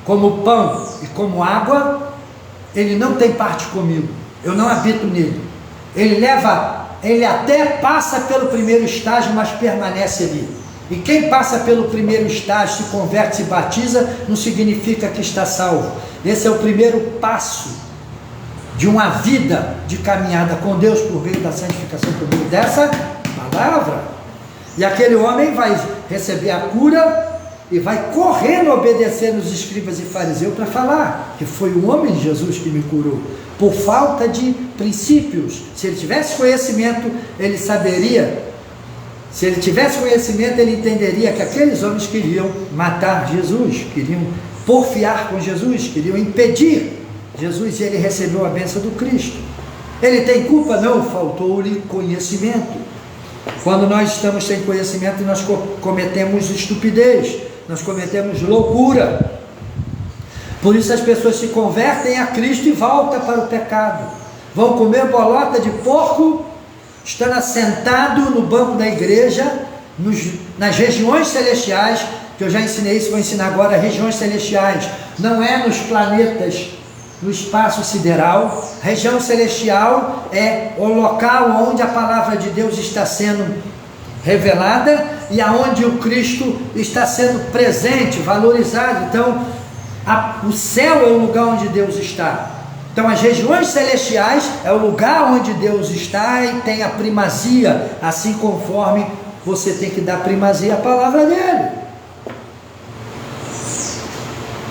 como pão e como água, ele não tem parte comigo, eu não habito nele. Ele até passa pelo primeiro estágio, mas permanece ali. E quem passa pelo primeiro estágio, se converte, se batiza, não significa que está salvo. Esse é o primeiro passo de uma vida de caminhada com Deus por meio da santificação, por meio dessa palavra. E aquele homem vai receber a cura e vai correndo obedecer nos escribas e fariseus para falar que foi o homem de Jesus que me curou, por falta de princípios. Se ele tivesse conhecimento, ele saberia. Se ele tivesse conhecimento, ele entenderia que aqueles homens queriam matar Jesus, queriam porfiar com Jesus, queriam impedir Jesus, e ele recebeu a bênção do Cristo. Ele tem culpa? Não, faltou-lhe conhecimento. Quando nós estamos sem conhecimento, nós cometemos estupidez, nós cometemos loucura. Por isso as pessoas se convertem a Cristo e voltam para o pecado. Vão comer bolota de porco, estando assentado no banco da igreja, nas regiões celestiais, que eu já ensinei isso, vou ensinar agora. Regiões celestiais não é nos planetas, no espaço sideral. Região celestial é o local onde a palavra de Deus está sendo revelada e aonde o Cristo está sendo presente, valorizado. Então, o céu é o lugar onde Deus está. Então as regiões celestiais é o lugar onde Deus está e tem a primazia, assim conforme você tem que dar primazia à palavra dele.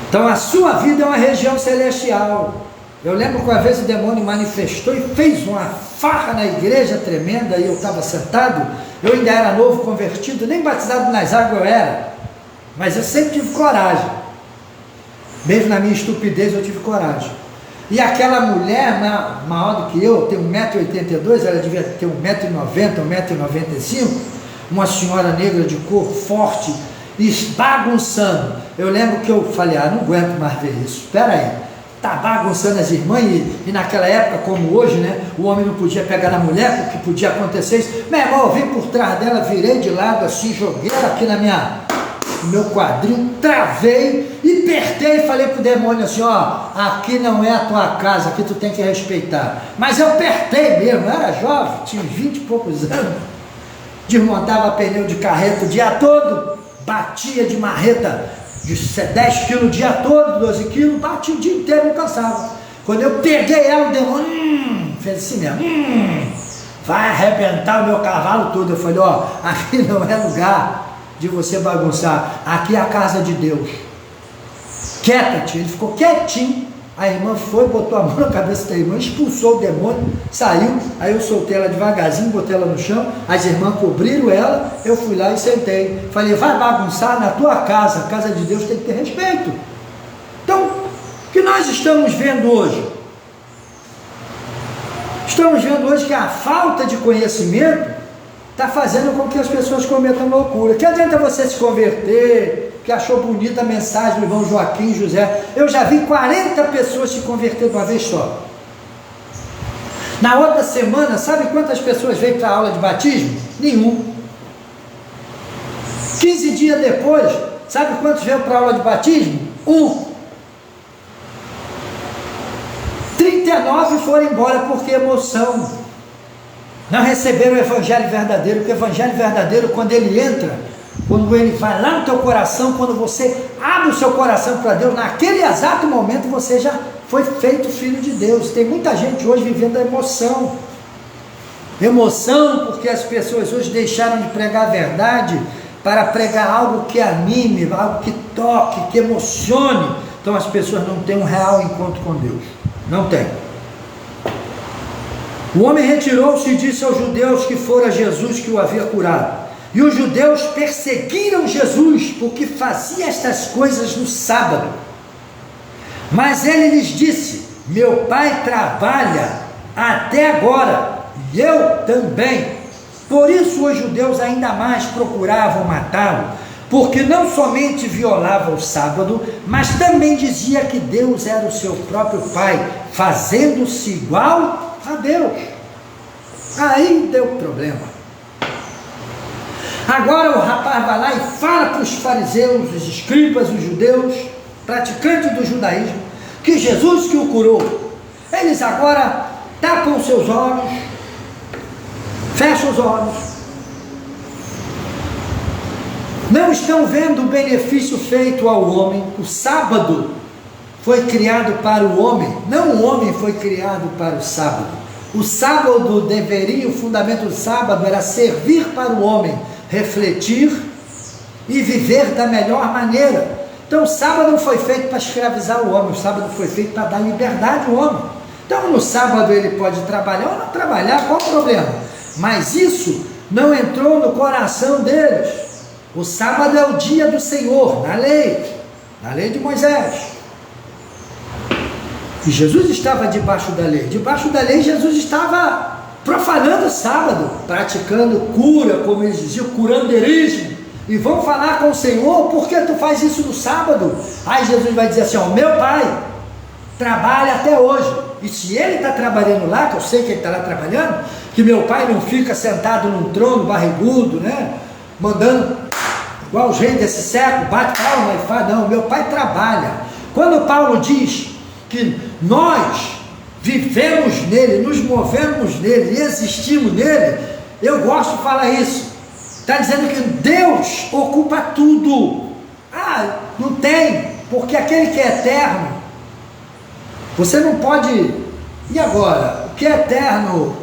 Então a sua vida é uma região celestial. Eu lembro que uma vez o demônio manifestou e fez uma farra na igreja tremenda, e eu estava sentado. Eu ainda era novo convertido, nem batizado nas águas eu era, mas eu sempre tive coragem. Mesmo na minha estupidez eu tive coragem. E aquela mulher, maior do que eu tenho 1,82 m, ela devia ter 1,90 m, 1,95 m, uma senhora negra de cor forte, bagunçando. Eu lembro que eu falei: não aguento mais ver isso, espera aí, está bagunçando as irmãs, e naquela época, como hoje, né, o homem não podia pegar na mulher, porque podia acontecer isso. Meu irmão, eu vim por trás dela, virei de lado assim, joguei ela aqui no meu quadril, travei e apertei e falei para o demônio assim: aqui não é a tua casa, aqui tu tem que respeitar. Mas eu apertei mesmo, eu era jovem, tinha 20 e poucos anos, desmontava pneu de carreta o dia todo, batia de marreta de 10 quilos o dia todo, 12 quilos, batia o dia inteiro, não cansava. Quando eu peguei ela, o demônio fez assim mesmo: vai arrebentar o meu cavalo todo. Eu falei: aqui não é lugar de você bagunçar, aqui é a casa de Deus, quieta-te. Ele ficou quietinho. A irmã foi, botou a mão na cabeça da irmã, expulsou o demônio, saiu. Aí eu soltei ela devagarzinho, botei ela no chão, as irmãs cobriram ela, eu fui lá e sentei, falei: vai bagunçar na tua casa, a casa de Deus tem que ter respeito. Então, o que nós estamos vendo hoje? Estamos vendo hoje que a falta de conhecimento está fazendo com que as pessoas cometam loucura. Que adianta você se converter, que achou bonita a mensagem do irmão Joaquim José? Eu já vi 40 pessoas se converter de uma vez só. Na outra semana, sabe quantas pessoas veio para a aula de batismo? Nenhum. 15 dias depois, sabe quantos veio para a aula de batismo? Um. 99 foram embora porque emoção. Não receberam o evangelho verdadeiro, porque o evangelho verdadeiro, quando ele entra, quando ele vai lá no teu coração, quando você abre o seu coração para Deus, naquele exato momento você já foi feito filho de Deus. Tem muita gente hoje vivendo a emoção. Emoção porque as pessoas hoje deixaram de pregar a verdade para pregar algo que anime, algo que toque, que emocione. Então as pessoas não têm um real encontro com Deus. Não tem. O homem retirou-se e disse aos judeus que fora Jesus que o havia curado. E os judeus perseguiram Jesus porque fazia estas coisas no sábado. Mas ele lhes disse: meu pai trabalha até agora, e eu também. Por isso os judeus ainda mais procuravam matá-lo, porque não somente violava o sábado, mas também dizia que Deus era o seu próprio pai, fazendo-se igual a Deus. Aí deu problema. Agora o rapaz vai lá e fala para os fariseus, os escribas, os judeus, praticantes do judaísmo, que Jesus que o curou. Eles agora tapam os seus olhos, fecham os olhos, não estão vendo o benefício feito ao homem. O sábado foi criado para o homem, não o homem foi criado para o sábado. O sábado deveria, o fundamento do sábado era servir para o homem, refletir e viver da melhor maneira. Então o sábado não foi feito para escravizar o homem, o sábado foi feito para dar liberdade ao homem. Então no sábado ele pode trabalhar ou não trabalhar, qual o problema? Mas isso não entrou no coração deles. O sábado é o dia do Senhor, na lei de Moisés. E Jesus estava debaixo da lei. Debaixo da lei Jesus estava profanando o sábado, praticando cura, como eles diziam, curandeirismo. E vão falar com o Senhor: por que tu faz isso no sábado? Aí Jesus vai dizer assim: ó, meu pai trabalha até hoje, e se ele está trabalhando lá, que eu sei que ele está lá trabalhando, que meu pai não fica sentado num trono barrigudo, né, mandando igual os reis desse século, bate palma e fala, não, meu pai trabalha. Quando Paulo diz que nós vivemos nele, nos movemos nele e existimos nele, eu gosto de falar isso. Está dizendo que Deus ocupa tudo. Ah, não tem, porque aquele que é eterno, você não pode. E agora? O que é eterno?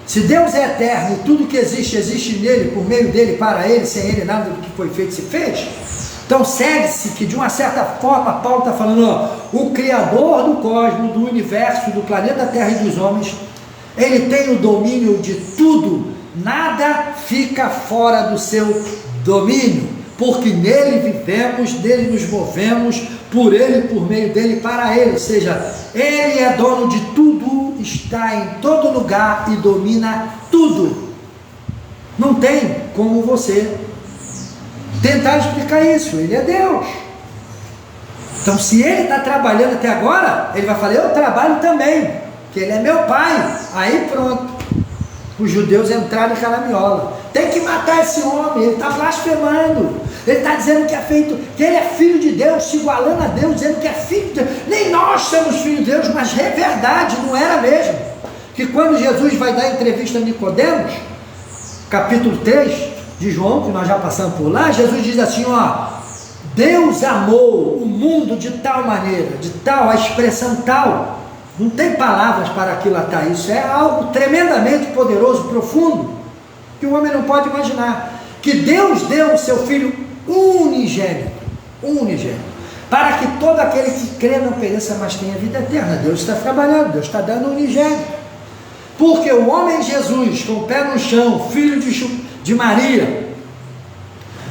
Se Deus é eterno e tudo que existe, existe nele, por meio dele, para ele, sem ele nada do que foi feito se fez. Então segue-se que de uma certa forma Paulo está falando, ó, o Criador do cosmos, do universo, do planeta Terra e dos homens, ele tem o domínio de tudo, nada fica fora do seu domínio, porque nele vivemos, nele nos movemos, por ele, por meio dele, para ele, ou seja, ele é dono de tudo, está em todo lugar e domina tudo. Não tem como você tentar explicar isso, ele é Deus. Então se ele está trabalhando até agora, ele vai falar, eu trabalho também, que ele é meu pai. Aí pronto, os judeus entraram em caramiola, tem que matar esse homem, ele está blasfemando, ele está dizendo que é feito, que ele é filho de Deus, se igualando a Deus, dizendo que é filho de Deus. Nem nós somos filhos de Deus, mas é verdade, não era mesmo, que quando Jesus vai dar entrevista a Nicodemos, capítulo 3 de João, que nós já passamos por lá, Jesus diz assim, ó, Deus amou o mundo de tal maneira, de tal, a expressão tal, não tem palavras para aquilatar isso, é algo tremendamente poderoso, profundo, que o homem não pode imaginar, que Deus deu o seu Filho unigênito, para que todo aquele que crê não pereça, mas tenha vida eterna. Deus está trabalhando, Deus está dando unigênito, porque o homem Jesus, com o pé no chão, filho de Maria,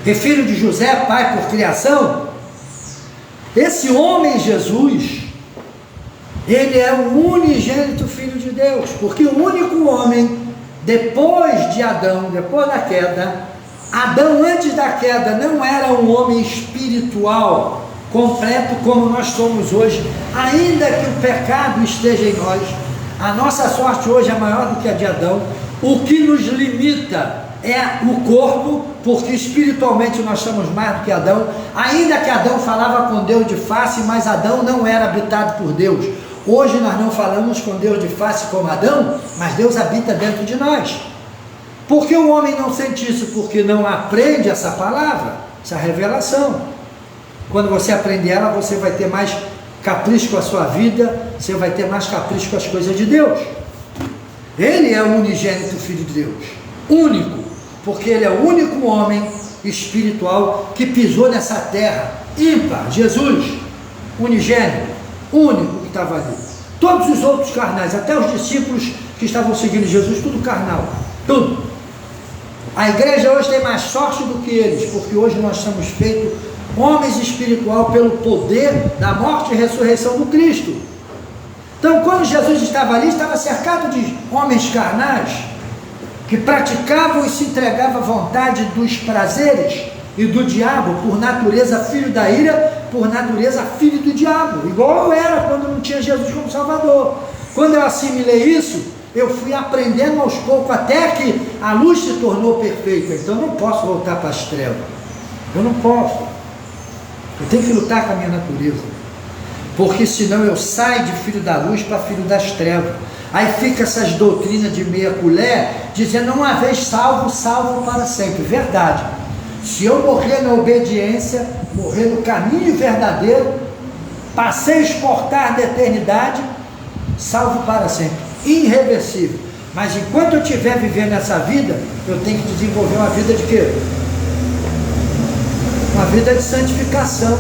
e filho de José, pai por criação, esse homem Jesus, ele é o unigênito Filho de Deus, porque o único homem, depois de Adão, depois da queda, Adão antes da queda não era um homem espiritual, completo como nós somos hoje, ainda que o pecado esteja em nós, a nossa sorte hoje é maior do que a de Adão, o que nos limita é o corpo, porque espiritualmente nós somos mais do que Adão, ainda que Adão falava com Deus de face, mas Adão não era habitado por Deus. Hoje nós não falamos com Deus de face como Adão, mas Deus habita dentro de nós. Por que o homem não sente isso? Porque não aprende essa palavra, essa revelação. Quando você aprender ela, você vai ter mais capricho com a sua vida, você vai ter mais capricho com as coisas de Deus. Ele é o unigênito Filho de Deus, único, porque ele é o único homem espiritual que pisou nessa terra, ímpar. Jesus, unigênito, único que estava ali. Todos os outros carnais, até os discípulos que estavam seguindo Jesus, tudo carnal, tudo. A igreja hoje tem mais sorte do que eles, porque hoje nós somos feitos homens espiritual pelo poder da morte e ressurreição do Cristo. Então, quando Jesus estava ali, estava cercado de homens carnais, que praticavam e se entregavam à vontade dos prazeres e do diabo, por natureza filho da ira, por natureza filho do diabo, igual eu era quando não tinha Jesus como Salvador. Quando eu assimilei isso, eu fui aprendendo aos poucos, até que a luz se tornou perfeita. Então eu não posso voltar para as trevas, eu não posso, eu tenho que lutar com a minha natureza, porque senão eu saio de filho da luz para filho das trevas. Aí fica essas doutrinas de meia colher, dizendo uma vez salvo, salvo para sempre. Verdade. Se eu morrer na obediência, morrer no caminho verdadeiro, passei a exportar da eternidade, salvo para sempre, irreversível. Mas enquanto eu estiver vivendo essa vida, eu tenho que desenvolver uma vida de quê? Uma vida de santificação,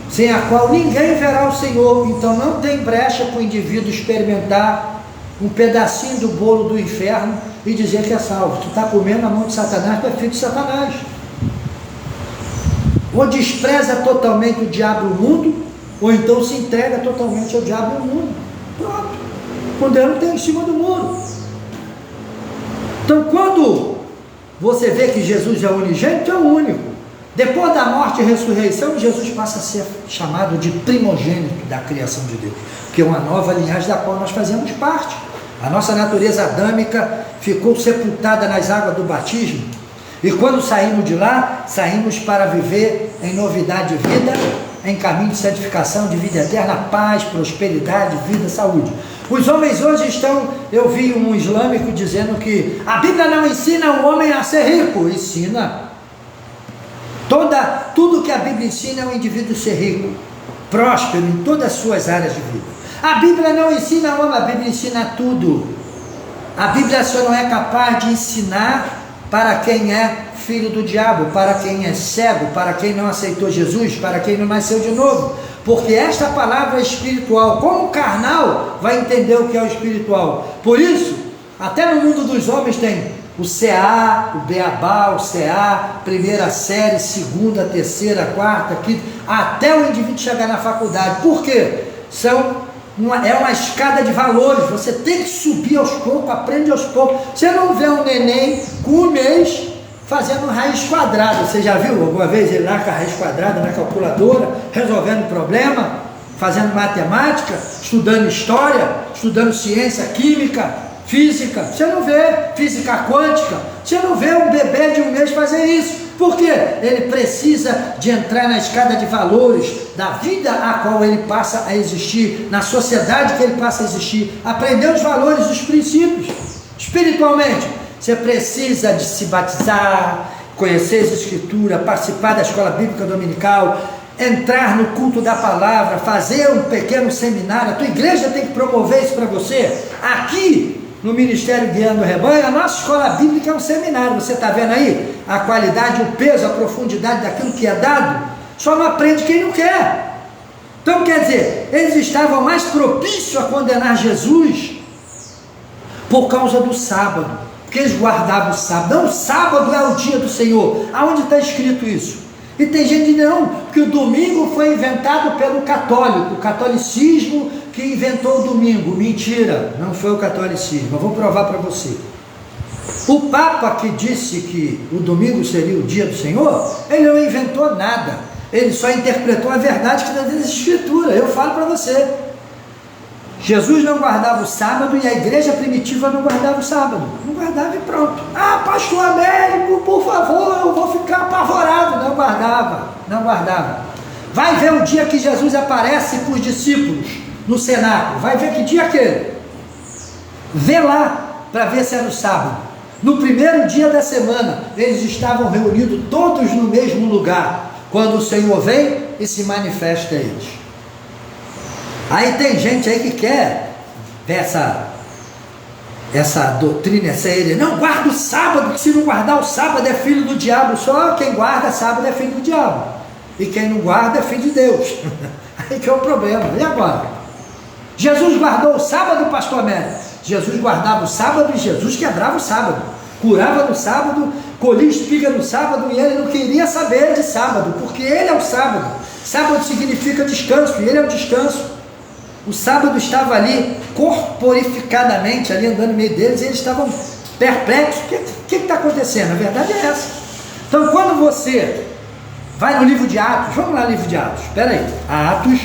sem a qual ninguém verá o Senhor. Então não tem brecha para o indivíduo experimentar um pedacinho do bolo do inferno e dizer que é salvo. Tu está comendo a mão de Satanás, tu é filho de Satanás. Ou despreza totalmente o diabo e o mundo, ou então se entrega totalmente ao diabo e ao mundo. Pronto. Com Deus não tem em cima do muro. Então quando você vê que Jesus é unigênito, é o único. Depois da morte e ressurreição, Jesus passa a ser chamado de primogênito da criação de Deus, que é uma nova linhagem da qual nós fazemos parte. A nossa natureza adâmica ficou sepultada nas águas do batismo, e quando saímos de lá, saímos para viver em novidade de vida, em caminho de santificação, de vida eterna, paz, prosperidade, vida, saúde. Os homens hoje estão, eu vi um islâmico dizendo que a Bíblia não ensina o homem a ser rico. Ensina. Tudo que a Bíblia ensina é o indivíduo ser rico, próspero em todas as suas áreas de vida. A Bíblia não ensina o homem, a Bíblia ensina tudo. A Bíblia só não é capaz de ensinar para quem é filho do diabo, para quem é cego, para quem não aceitou Jesus, para quem não nasceu de novo, porque esta palavra é espiritual. Como o carnal vai entender o que é o espiritual? Por isso, até no mundo dos homens tem o CA, o Beabá, o CA, primeira série, segunda, terceira, quarta, quinta, até o indivíduo chegar na faculdade. Por quê? É uma escada de valores, você tem que subir aos poucos, aprende aos poucos. Você não vê um neném com um mês fazendo raiz quadrada. Você já viu alguma vez ele lá com a raiz quadrada na calculadora, resolvendo problema, fazendo matemática, estudando história, estudando ciência, química, física? Você não vê física quântica, você não vê um bebê de um mês fazer isso. Por quê? Ele precisa de entrar na escada de valores da vida a qual ele passa a existir, na sociedade que ele passa a existir, aprender os valores, os princípios. Espiritualmente, você precisa de se batizar, conhecer as escrituras, participar da escola bíblica dominical, entrar no culto da palavra, fazer um pequeno seminário. A tua igreja tem que promover isso para você. Aqui no Ministério Guiando o Rebanho, a nossa escola bíblica é um seminário. Você está vendo aí a qualidade, o peso, a profundidade daquilo que é dado? Só não aprende quem não quer. Então quer dizer, eles estavam mais propícios a condenar Jesus por causa do sábado, porque eles guardavam o sábado. Não, o sábado é o dia do Senhor. Aonde está escrito isso? E tem gente que não, que o domingo foi inventado pelo católico, o catolicismo que inventou o domingo. Mentira, não foi o catolicismo. Eu vou provar para você. O Papa que disse que o domingo seria o dia do Senhor, ele não inventou nada, ele só interpretou a verdade que está dentro da Escritura. Eu falo para você, Jesus não guardava o sábado e a igreja primitiva não guardava o sábado. Não guardava e pronto. Ah, pastor Américo, por favor, eu vou ficar apavorado. Não guardava, não guardava. Vai ver o dia que Jesus aparece para os discípulos no cenáculo, vai ver que dia é aquele. Vê lá, para ver se é no sábado. No primeiro dia da semana, eles estavam reunidos todos no mesmo lugar, quando o Senhor vem e se manifesta a eles. Aí tem gente aí que quer essa doutrina, essa ele, não guarda o sábado, que se não guardar o sábado é filho do diabo. Só quem guarda sábado é filho do diabo, e quem não guarda é filho de Deus. Aí que é o problema. E agora? Jesus guardou o sábado, pastor Américo? Jesus guardava o sábado e Jesus quebrava o sábado, curava no sábado, colhia espiga no sábado, e ele não queria saber de sábado, porque ele é o sábado. Sábado significa descanso, e ele é o descanso. O sábado estava ali, corporificadamente, ali andando no meio deles, e eles estavam perplexos. O que está acontecendo? A verdade é essa. Então, quando você vai no livro de Atos, vamos lá no livro de Atos, espera aí, Atos,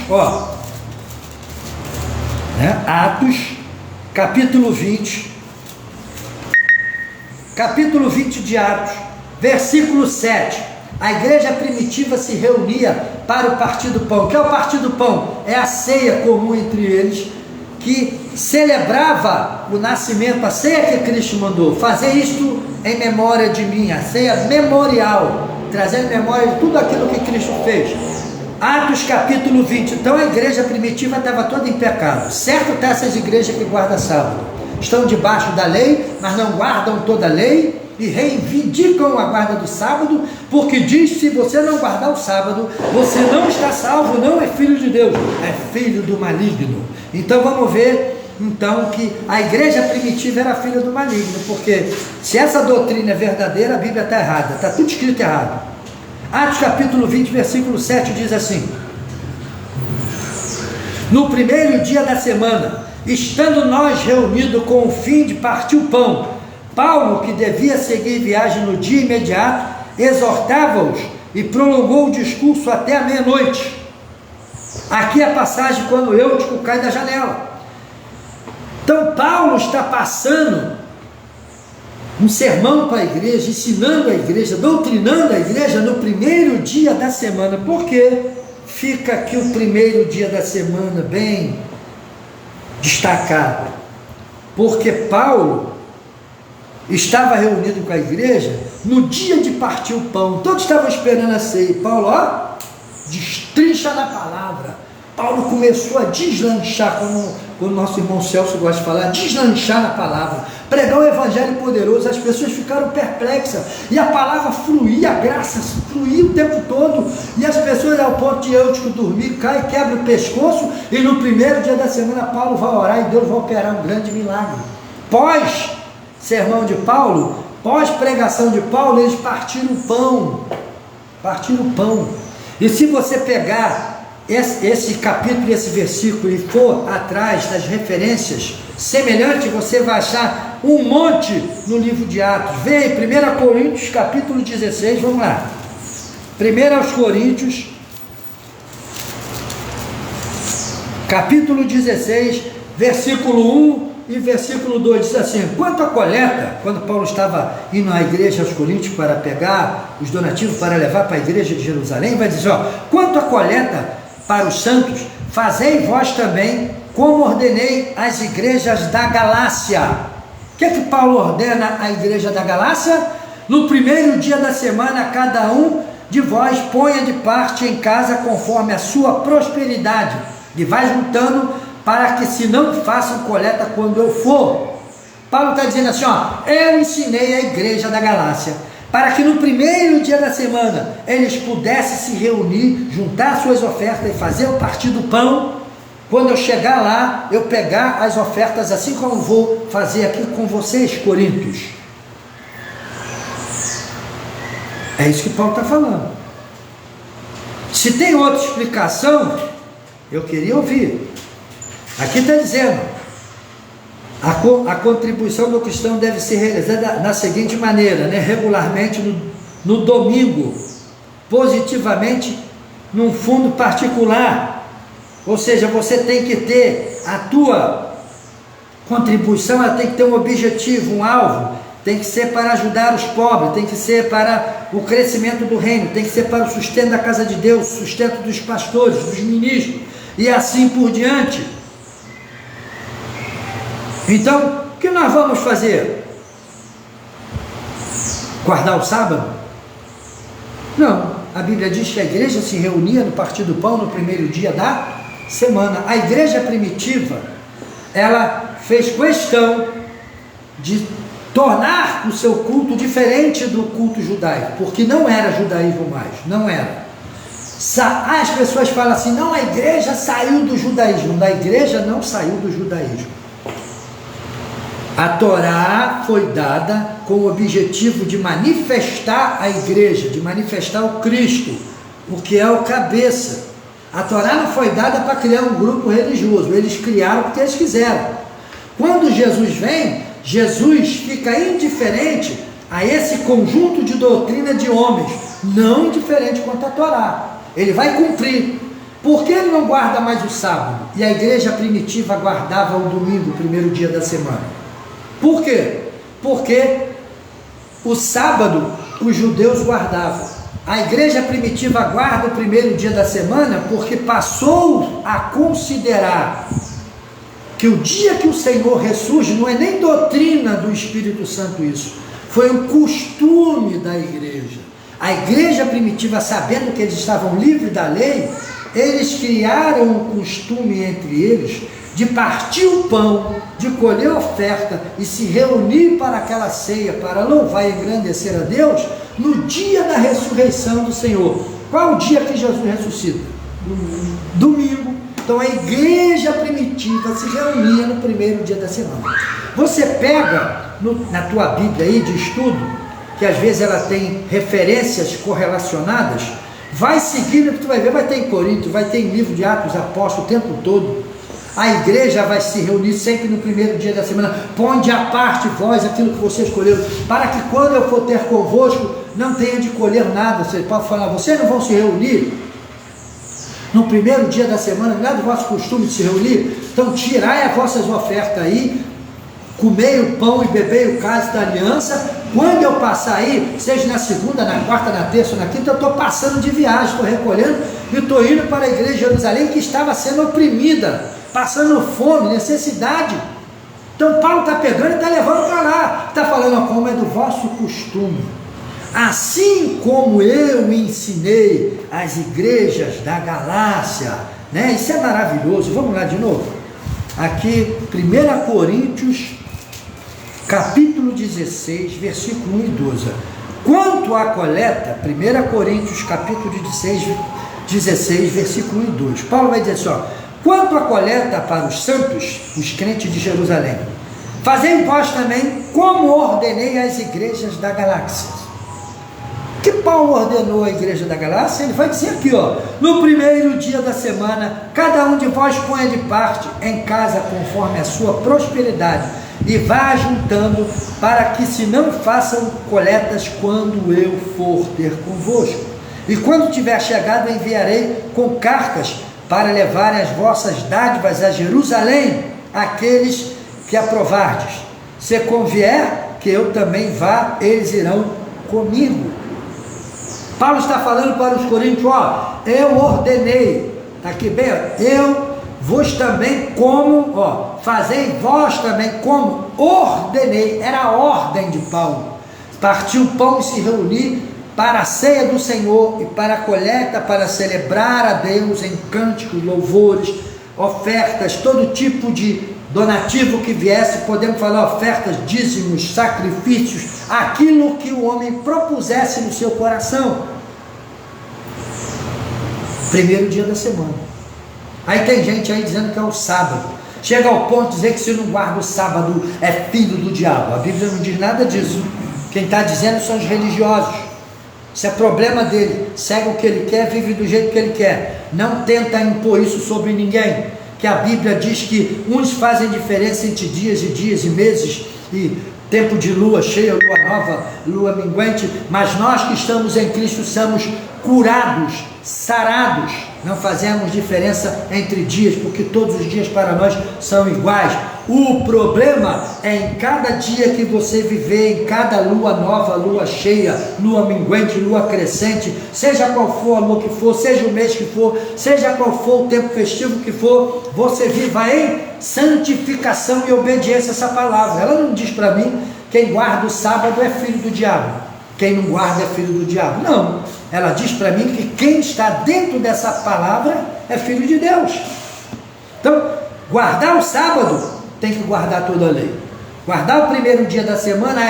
Atos, capítulo 20 de Atos, versículo 7. A igreja primitiva se reunia para o partir do pão. O que é o partir do pão? É a ceia comum entre eles, que celebrava o nascimento, a ceia que Cristo mandou. Fazer isto em memória de mim, a ceia memorial, trazendo memória de tudo aquilo que Cristo fez. Atos capítulo 20. Então a igreja primitiva estava toda em pecado. Certo está essas igrejas que guardam sábado. Estão debaixo da lei, mas não guardam toda a lei, e reivindicam a guarda do sábado, porque diz: se você não guardar o sábado, você não está salvo, não é filho de Deus, é filho do maligno. Então vamos ver então que a igreja primitiva era filha do maligno, porque se essa doutrina é verdadeira, a Bíblia está errada, está tudo escrito errado. Atos capítulo 20, versículo 7 diz assim: no primeiro dia da semana, estando nós reunidos com o fim de partir o pão, Paulo, que devia seguir viagem no dia imediato, exortava-os e prolongou o discurso até a meia-noite. Aqui é a passagem quando Eutico cai da janela. Então Paulo está passando um sermão para a igreja, ensinando a igreja, doutrinando a igreja no primeiro dia da semana. Por quê? Fica aqui o primeiro dia da semana bem destacado, porque Paulo estava reunido com a igreja no dia de partir o pão. Todos estavam esperando a ceia. Paulo, destrincha na palavra. Paulo começou a deslanchar, como o nosso irmão Celso gosta de falar, deslanchar na palavra, pregar o evangelho poderoso. As pessoas ficaram perplexas, e a palavra fluía, a graça fluía o tempo todo, e as pessoas, ao ponto de Eutico dormir, cai, quebra o pescoço, e no primeiro dia da semana Paulo vai orar e Deus vai operar um grande milagre. Sermão de Paulo, pós-pregação de Paulo, eles partiram o pão, e se você pegar esse capítulo e esse versículo e for atrás das referências semelhantes, você vai achar um monte no livro de Atos. Vem 1 Coríntios capítulo 16, vamos lá, 1 Coríntios capítulo 16, versículo 1 e versículo 2 diz assim: quanto à coleta, quando Paulo estava indo à igreja aos Coríntios para pegar os donativos para levar para a igreja de Jerusalém, vai dizer, quanto à coleta para os santos, fazei vós também, como ordenei às igrejas da Galácia. O que é que Paulo ordena à igreja da Galácia? No primeiro dia da semana, cada um de vós ponha de parte em casa conforme a sua prosperidade, e vai juntando, para que se não façam coleta quando eu for. Paulo está dizendo assim, eu ensinei a igreja da Galácia, para que no primeiro dia da semana eles pudessem se reunir, juntar suas ofertas e fazer o partir do pão. Quando eu chegar lá, eu pegar as ofertas, assim como vou fazer aqui com vocês, Coríntios. É isso que Paulo está falando. Se tem outra explicação, eu queria ouvir. Aqui está dizendo, a contribuição do cristão deve ser realizada na seguinte maneira, regularmente no domingo, positivamente num fundo particular. Ou seja, você tem que ter a tua contribuição, ela tem que ter um objetivo, um alvo, tem que ser para ajudar os pobres, tem que ser para o crescimento do reino, tem que ser para o sustento da casa de Deus, sustento dos pastores, dos ministros, e assim por diante. Então, o que nós vamos fazer? Guardar o sábado? Não, a Bíblia diz que a igreja se reunia no partir do pão no primeiro dia da semana. A igreja primitiva, ela fez questão de tornar o seu culto diferente do culto judaico, porque não era judaísmo mais, não era. As pessoas falam assim, não, a igreja saiu do judaísmo. A igreja não saiu do judaísmo. A Torá foi dada com o objetivo de manifestar a igreja, de manifestar o Cristo, o que é o cabeça. A Torá não foi dada para criar um grupo religioso, eles criaram porque eles quiseram. Quando Jesus vem, Jesus fica indiferente a esse conjunto de doutrina de homens, não indiferente quanto à Torá. Ele vai cumprir. Por que ele não guarda mais o sábado? E a igreja primitiva guardava o domingo, o primeiro dia da semana. Por quê? Porque o sábado os judeus guardavam. A igreja primitiva guarda o primeiro dia da semana porque passou a considerar que o dia que o Senhor ressurge, não é nem doutrina do Espírito Santo isso, foi um costume da igreja. A igreja primitiva, sabendo que eles estavam livres da lei, eles criaram um costume entre eles de partir o pão, de colher oferta e se reunir para aquela ceia, para louvar e engrandecer a Deus, no dia da ressurreição do Senhor. Qual o dia que Jesus ressuscita? Domingo. Então a igreja primitiva se reunia no primeiro dia da semana. Você pega na tua Bíblia aí de estudo, que às vezes ela tem referências correlacionadas, vai seguindo que tu vai ver, vai ter em Coríntios, vai ter em livro de Atos Apóstolos o tempo todo. A igreja vai se reunir sempre no primeiro dia da semana. Ponde à parte vós aquilo que você escolheu, para que quando eu for ter convosco, não tenha de colher nada. Você pode falar, vocês não vão se reunir no primeiro dia da semana, não é do vosso costume de se reunir? Então tirai as vossas ofertas aí, comei o pão e bebei o cálice da aliança. Quando eu passar aí, seja na segunda, na quarta, na terça ou na quinta, eu estou passando de viagem, estou recolhendo e estou indo para a igreja de Jerusalém, que estava sendo oprimida, passando fome, necessidade. Então Paulo está pegando e está levando para lá, está falando como é do vosso costume. Assim como eu ensinei as igrejas da Galácia, né? Isso é maravilhoso. Vamos lá de novo. Aqui, 1 Coríntios, capítulo 16, versículo 1 e 12. Quanto à coleta, 1 Coríntios, capítulo 16, versículo 1 e 2. Paulo vai dizer assim, ó, quanto à coleta para os santos, os crentes de Jerusalém, fazei vós também como ordenei às igrejas da Galácia. Que Paulo ordenou à igreja da Galácia? Ele vai dizer aqui, ó, no primeiro dia da semana, cada um de vós ponha de parte em casa conforme a sua prosperidade, e vá juntando, para que se não façam coletas quando eu for ter convosco. E quando tiver chegado, enviarei com cartas para levarem as vossas dádivas a Jerusalém, aqueles que aprovardes. Se convier que eu também vá, eles irão comigo. Paulo está falando para os coríntios, ó, eu ordenei, está aqui bem, ó, eu vos também como, ó, fazei vós também como ordenei, era a ordem de Paulo, partir o pão e se reunir para a ceia do Senhor e para a coleta, para celebrar a Deus em cânticos, louvores, ofertas, todo tipo de donativo que viesse, podemos falar ofertas, dízimos, sacrifícios, aquilo que o homem propusesse no seu coração. Primeiro dia da semana. Aí tem gente aí dizendo que é o sábado, chega ao ponto de dizer que se não guarda o sábado é filho do diabo. A Bíblia não diz nada disso. Quem está dizendo são os religiosos. Isso é problema dele, segue o que ele quer, vive do jeito que ele quer, não tenta impor isso sobre ninguém, que a Bíblia diz que uns fazem diferença entre dias e meses, e tempo de lua cheia, lua nova, lua minguante, mas nós que estamos em Cristo somos curados, sarados, não fazemos diferença entre dias, porque todos os dias para nós são iguais. O problema é em cada dia que você viver, em cada lua nova, lua cheia, lua minguante, lua crescente, seja qual for a lua que for, seja o mês que for, seja qual for o tempo festivo que for, você viva em santificação e obediência a essa palavra. Ela não diz para mim, quem guarda o sábado é filho do diabo, quem não guarda é filho do diabo. Não, ela diz para mim que quem está dentro dessa palavra é filho de Deus. Então, guardar o sábado tem que guardar toda a lei. Guardar o primeiro dia da semana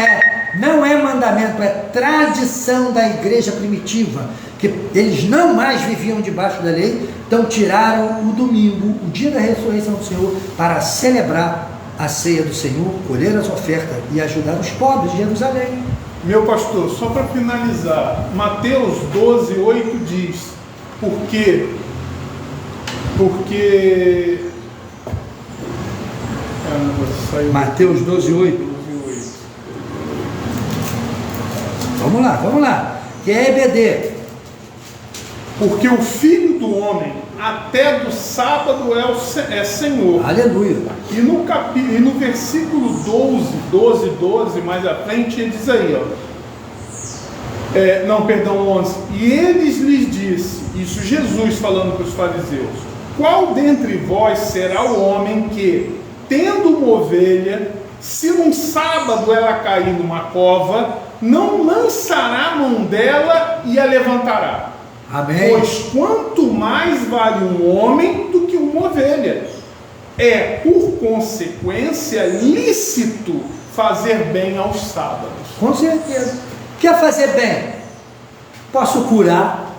não é mandamento, é tradição da igreja primitiva, que eles não mais viviam debaixo da lei, então tiraram o domingo, o dia da ressurreição do Senhor, para celebrar a ceia do Senhor, colher as ofertas e ajudar os pobres de Jerusalém. Meu pastor, só para finalizar, Mateus 12, 8 diz, porque Mateus 12, 8. Vamos lá, que é EBD. Porque o Filho do Homem, até do sábado é Senhor. Aleluia. E no versículo 12, mais à frente, ele diz aí, 11. E eles lhes disse, isso Jesus falando para os fariseus, qual dentre vós será o homem que, tendo uma ovelha, se num sábado ela cair numa cova, não lançará a mão dela e a levantará? Amém. Pois quanto mais vale um homem do que uma ovelha. É, por consequência, lícito fazer bem aos sábados. Com certeza. Quer fazer bem? Posso curar.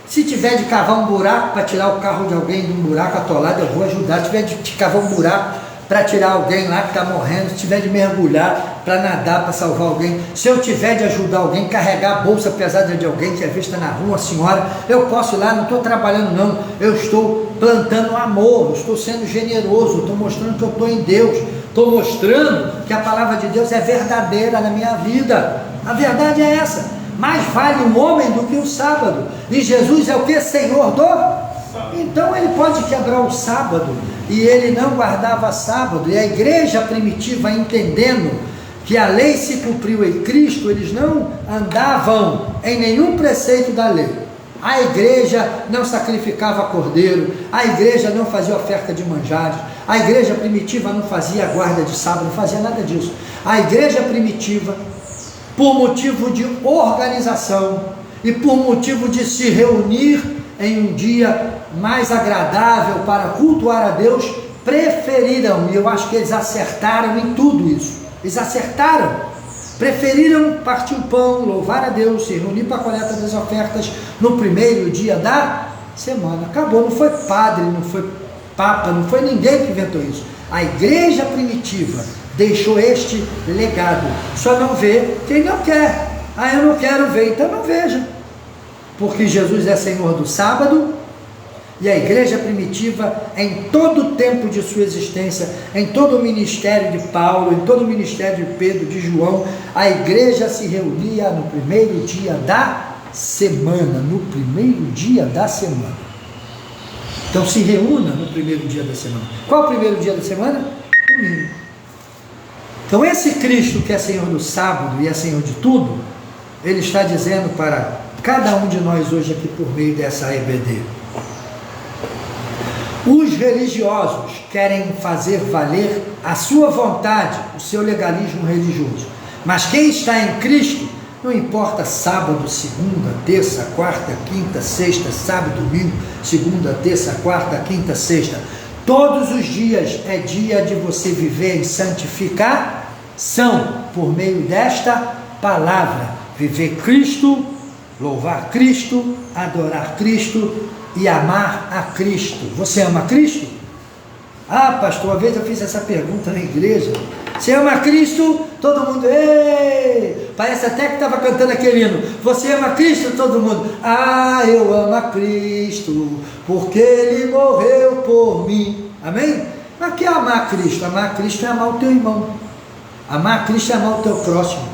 Se tiver de cavar um buraco para tirar o carro de alguém de um buraco atolado, eu vou ajudar. Se tiver de cavar um buraco para tirar alguém lá que está morrendo, se tiver de mergulhar para nadar, para salvar alguém, se eu tiver de ajudar alguém, carregar a bolsa pesada de alguém que é vista na rua, senhora, eu posso ir lá, não estou trabalhando não, eu estou plantando amor, eu estou sendo generoso, estou mostrando que eu estou em Deus, estou mostrando que a palavra de Deus é verdadeira na minha vida. A verdade é essa. Mais vale um homem do que o sábado. E Jesus é o que? Senhor do? Então ele pode quebrar o sábado. E ele não guardava sábado. E a igreja primitiva, entendendo que a lei se cumpriu em Cristo, eles não andavam em nenhum preceito da lei. A igreja não sacrificava cordeiro, a igreja não fazia oferta de manjares, a igreja primitiva não fazia guarda de sábado, não fazia nada disso. A igreja primitiva, por motivo de organização e por motivo de se reunir em um dia mais agradável para cultuar a Deus, preferiram, e eu acho que eles acertaram em tudo isso, eles acertaram, preferiram partir o pão, louvar a Deus, se reunir para a coleta das ofertas no primeiro dia da semana. Acabou, não foi padre, não foi papa, não foi ninguém que inventou isso. A igreja primitiva deixou este legado. Só não vê quem não quer. Eu não quero ver, então não veja. Porque Jesus é Senhor do sábado, e a igreja primitiva, em todo o tempo de sua existência, em todo o ministério de Paulo, em todo o ministério de Pedro, de João, a igreja se reunia no primeiro dia da semana, no primeiro dia da semana. Então se reúna no primeiro dia da semana. Qual o primeiro dia da semana? Domingo. Então esse Cristo que é Senhor do sábado e é Senhor de tudo, ele está dizendo para cada um de nós hoje aqui por meio dessa EBD. Os religiosos querem fazer valer a sua vontade, o seu legalismo religioso. Mas quem está em Cristo, não importa sábado, segunda, terça, quarta, quinta, sexta, sábado, domingo, segunda, terça, quarta, quinta, sexta. Todos os dias é dia de você viver em santificação por meio desta palavra. Viver Cristo, louvar Cristo, adorar Cristo e amar a Cristo. Você ama Cristo? Pastor, uma vez eu fiz essa pergunta na igreja. Você ama Cristo? Todo mundo, ei! Parece até que estava cantando aquele hino. Você ama Cristo? Todo mundo, eu amo a Cristo, porque Ele morreu por mim. Amém? Mas o que é amar Cristo? Amar Cristo é amar o teu irmão. Amar Cristo é amar o teu próximo.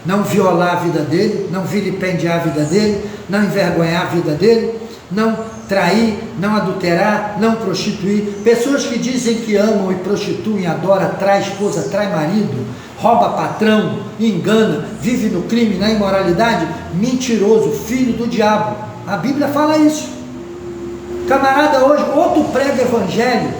não violar a vida dele, não vilipendiar a vida dele, não envergonhar a vida dele, não trair, não adulterar, não prostituir. Pessoas que dizem que amam e prostituem, adoram, trai esposa, trai marido, rouba patrão, engana, vive no crime, na imoralidade, mentiroso, filho do diabo. A Bíblia fala isso. Camarada, hoje, ou tu prega evangelho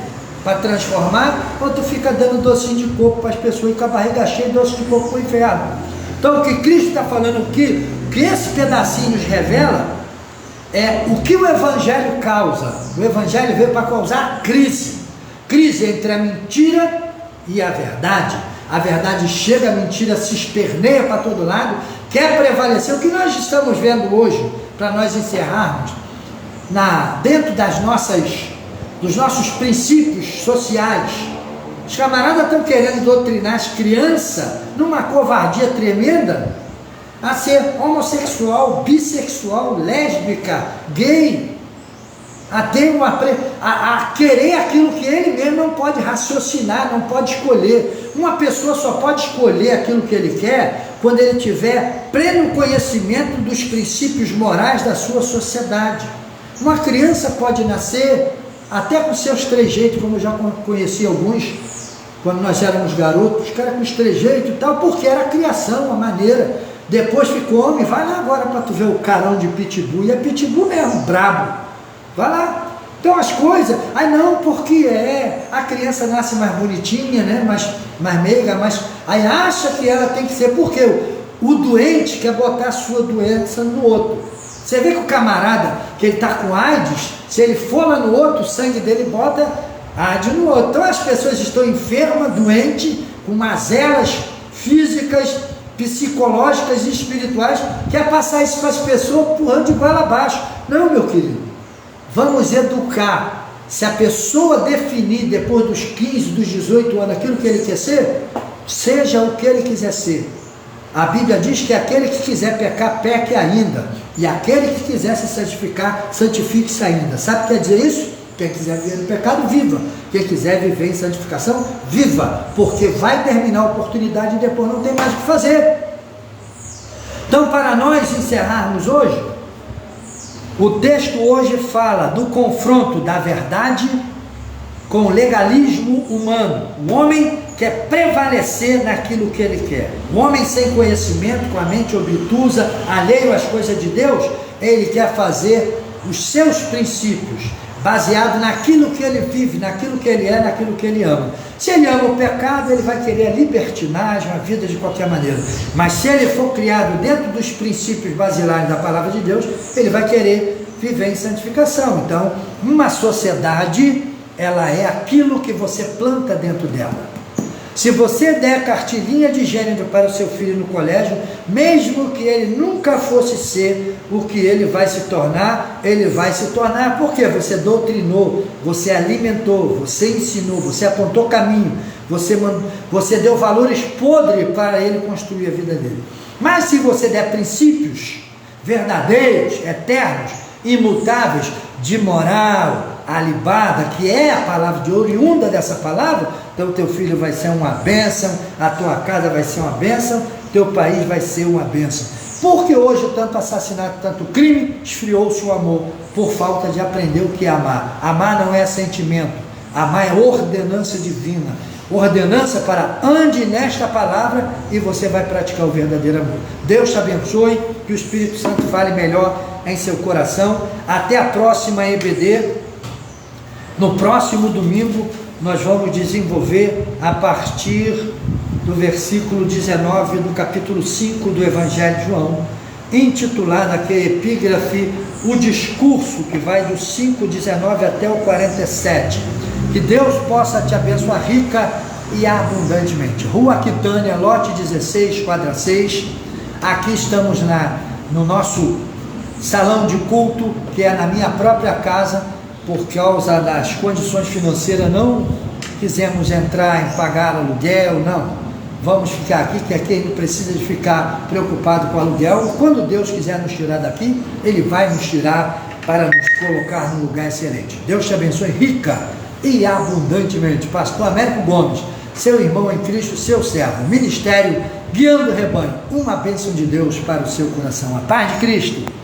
para transformar, ou tu fica dando docinho de coco para as pessoas e com a barriga cheia de doce de coco para o inferno. Então o que Cristo está falando aqui, que esse pedacinho nos revela, é o que o evangelho causa. O evangelho veio para causar crise entre a mentira e a verdade. A verdade chega, a mentira se esperneia para todo lado, quer prevalecer. O que nós estamos vendo hoje, para nós encerrarmos, dentro dos nossos princípios sociais, os camaradas estão querendo doutrinar as crianças numa covardia tremenda a ser homossexual, bissexual, lésbica, gay, a querer aquilo que ele mesmo não pode raciocinar, não pode escolher. Uma pessoa só pode escolher aquilo que ele quer quando ele tiver pleno conhecimento dos princípios morais da sua sociedade. Uma criança pode nascer até com seus trejeitos, como eu já conheci alguns, quando nós éramos garotos, os caras com os trejeitos e tal, porque era a criação, a maneira. Depois ficou homem, vai lá agora para tu ver o carão de pitbull, e é pitbull mesmo, brabo, vai lá. Então as coisas, não, porque a criança nasce mais bonitinha, né, mais meiga, aí acha que ela tem que ser, porque o doente quer botar a sua doença no outro. Você vê que o camarada, que ele está com AIDS, se ele for lá no outro, o sangue dele bota AIDS no outro. Então as pessoas estão enfermas, doentes, com mazelas físicas, psicológicas e espirituais, quer passar isso para as pessoas empurrando de goela abaixo. Não, meu querido, vamos educar. Se a pessoa definir depois dos 15, dos 18 anos aquilo que ele quer ser, seja o que ele quiser ser. A Bíblia diz que aquele que quiser pecar, peque ainda, e aquele que quiser se santificar, santifique-se ainda. Sabe o que quer dizer isso? Quem quiser viver no pecado, viva. Quem quiser viver em santificação, viva, porque vai terminar a oportunidade e depois não tem mais o que fazer. Então, para nós encerrarmos hoje, o texto hoje fala do confronto da verdade com o legalismo humano. O homem quer prevalecer naquilo que ele quer. O homem sem conhecimento, com a mente obtusa, alheio às coisas de Deus, ele quer fazer os seus princípios, baseado naquilo que ele vive, naquilo que ele é, naquilo que ele ama. Se ele ama o pecado, ele vai querer a libertinagem, a vida de qualquer maneira. Mas se ele for criado dentro dos princípios basilares da palavra de Deus, ele vai querer viver em santificação. Então, uma sociedade, ela é aquilo que você planta dentro dela. Se você der cartilhinha de gênero para o seu filho no colégio, mesmo que ele nunca fosse ser o que ele vai se tornar, ele vai se tornar, porque você doutrinou, você alimentou, você ensinou, você apontou caminho, você deu valores podres para ele construir a vida dele. Mas se você der princípios verdadeiros, eternos, imutáveis, de moral, alibada, que é a palavra de oriunda dessa palavra, então teu filho vai ser uma bênção, a tua casa vai ser uma bênção, teu país vai ser uma bênção. Porque hoje tanto assassinato, tanto crime, esfriou-se o amor, por falta de aprender o que é amar. Amar não é sentimento, amar é ordenança divina, ordenança para ande nesta palavra e você vai praticar o verdadeiro amor. Deus te abençoe, que o Espírito Santo fale melhor em seu coração. Até a próxima EBD. No próximo domingo nós vamos desenvolver a partir do versículo 19 do capítulo 5 do Evangelho de João, intitulado aqui epígrafe, o discurso, que vai do 5:19 até o 47. Que Deus possa te abençoar rica e abundantemente. Rua Aquitânia, lote 16, quadra 6. Aqui estamos no nosso salão de culto, que é na minha própria casa. Por causa das condições financeiras, não quisemos entrar em pagar aluguel, não. Vamos ficar aqui, que aqui a gente precisa de ficar preocupado com o aluguel. Quando Deus quiser nos tirar daqui, Ele vai nos tirar para nos colocar num lugar excelente. Deus te abençoe rica e abundantemente. Pastor Américo Gomes, seu irmão em Cristo, seu servo. Ministério Guiando o Rebanho. Uma bênção de Deus para o seu coração. A paz de Cristo.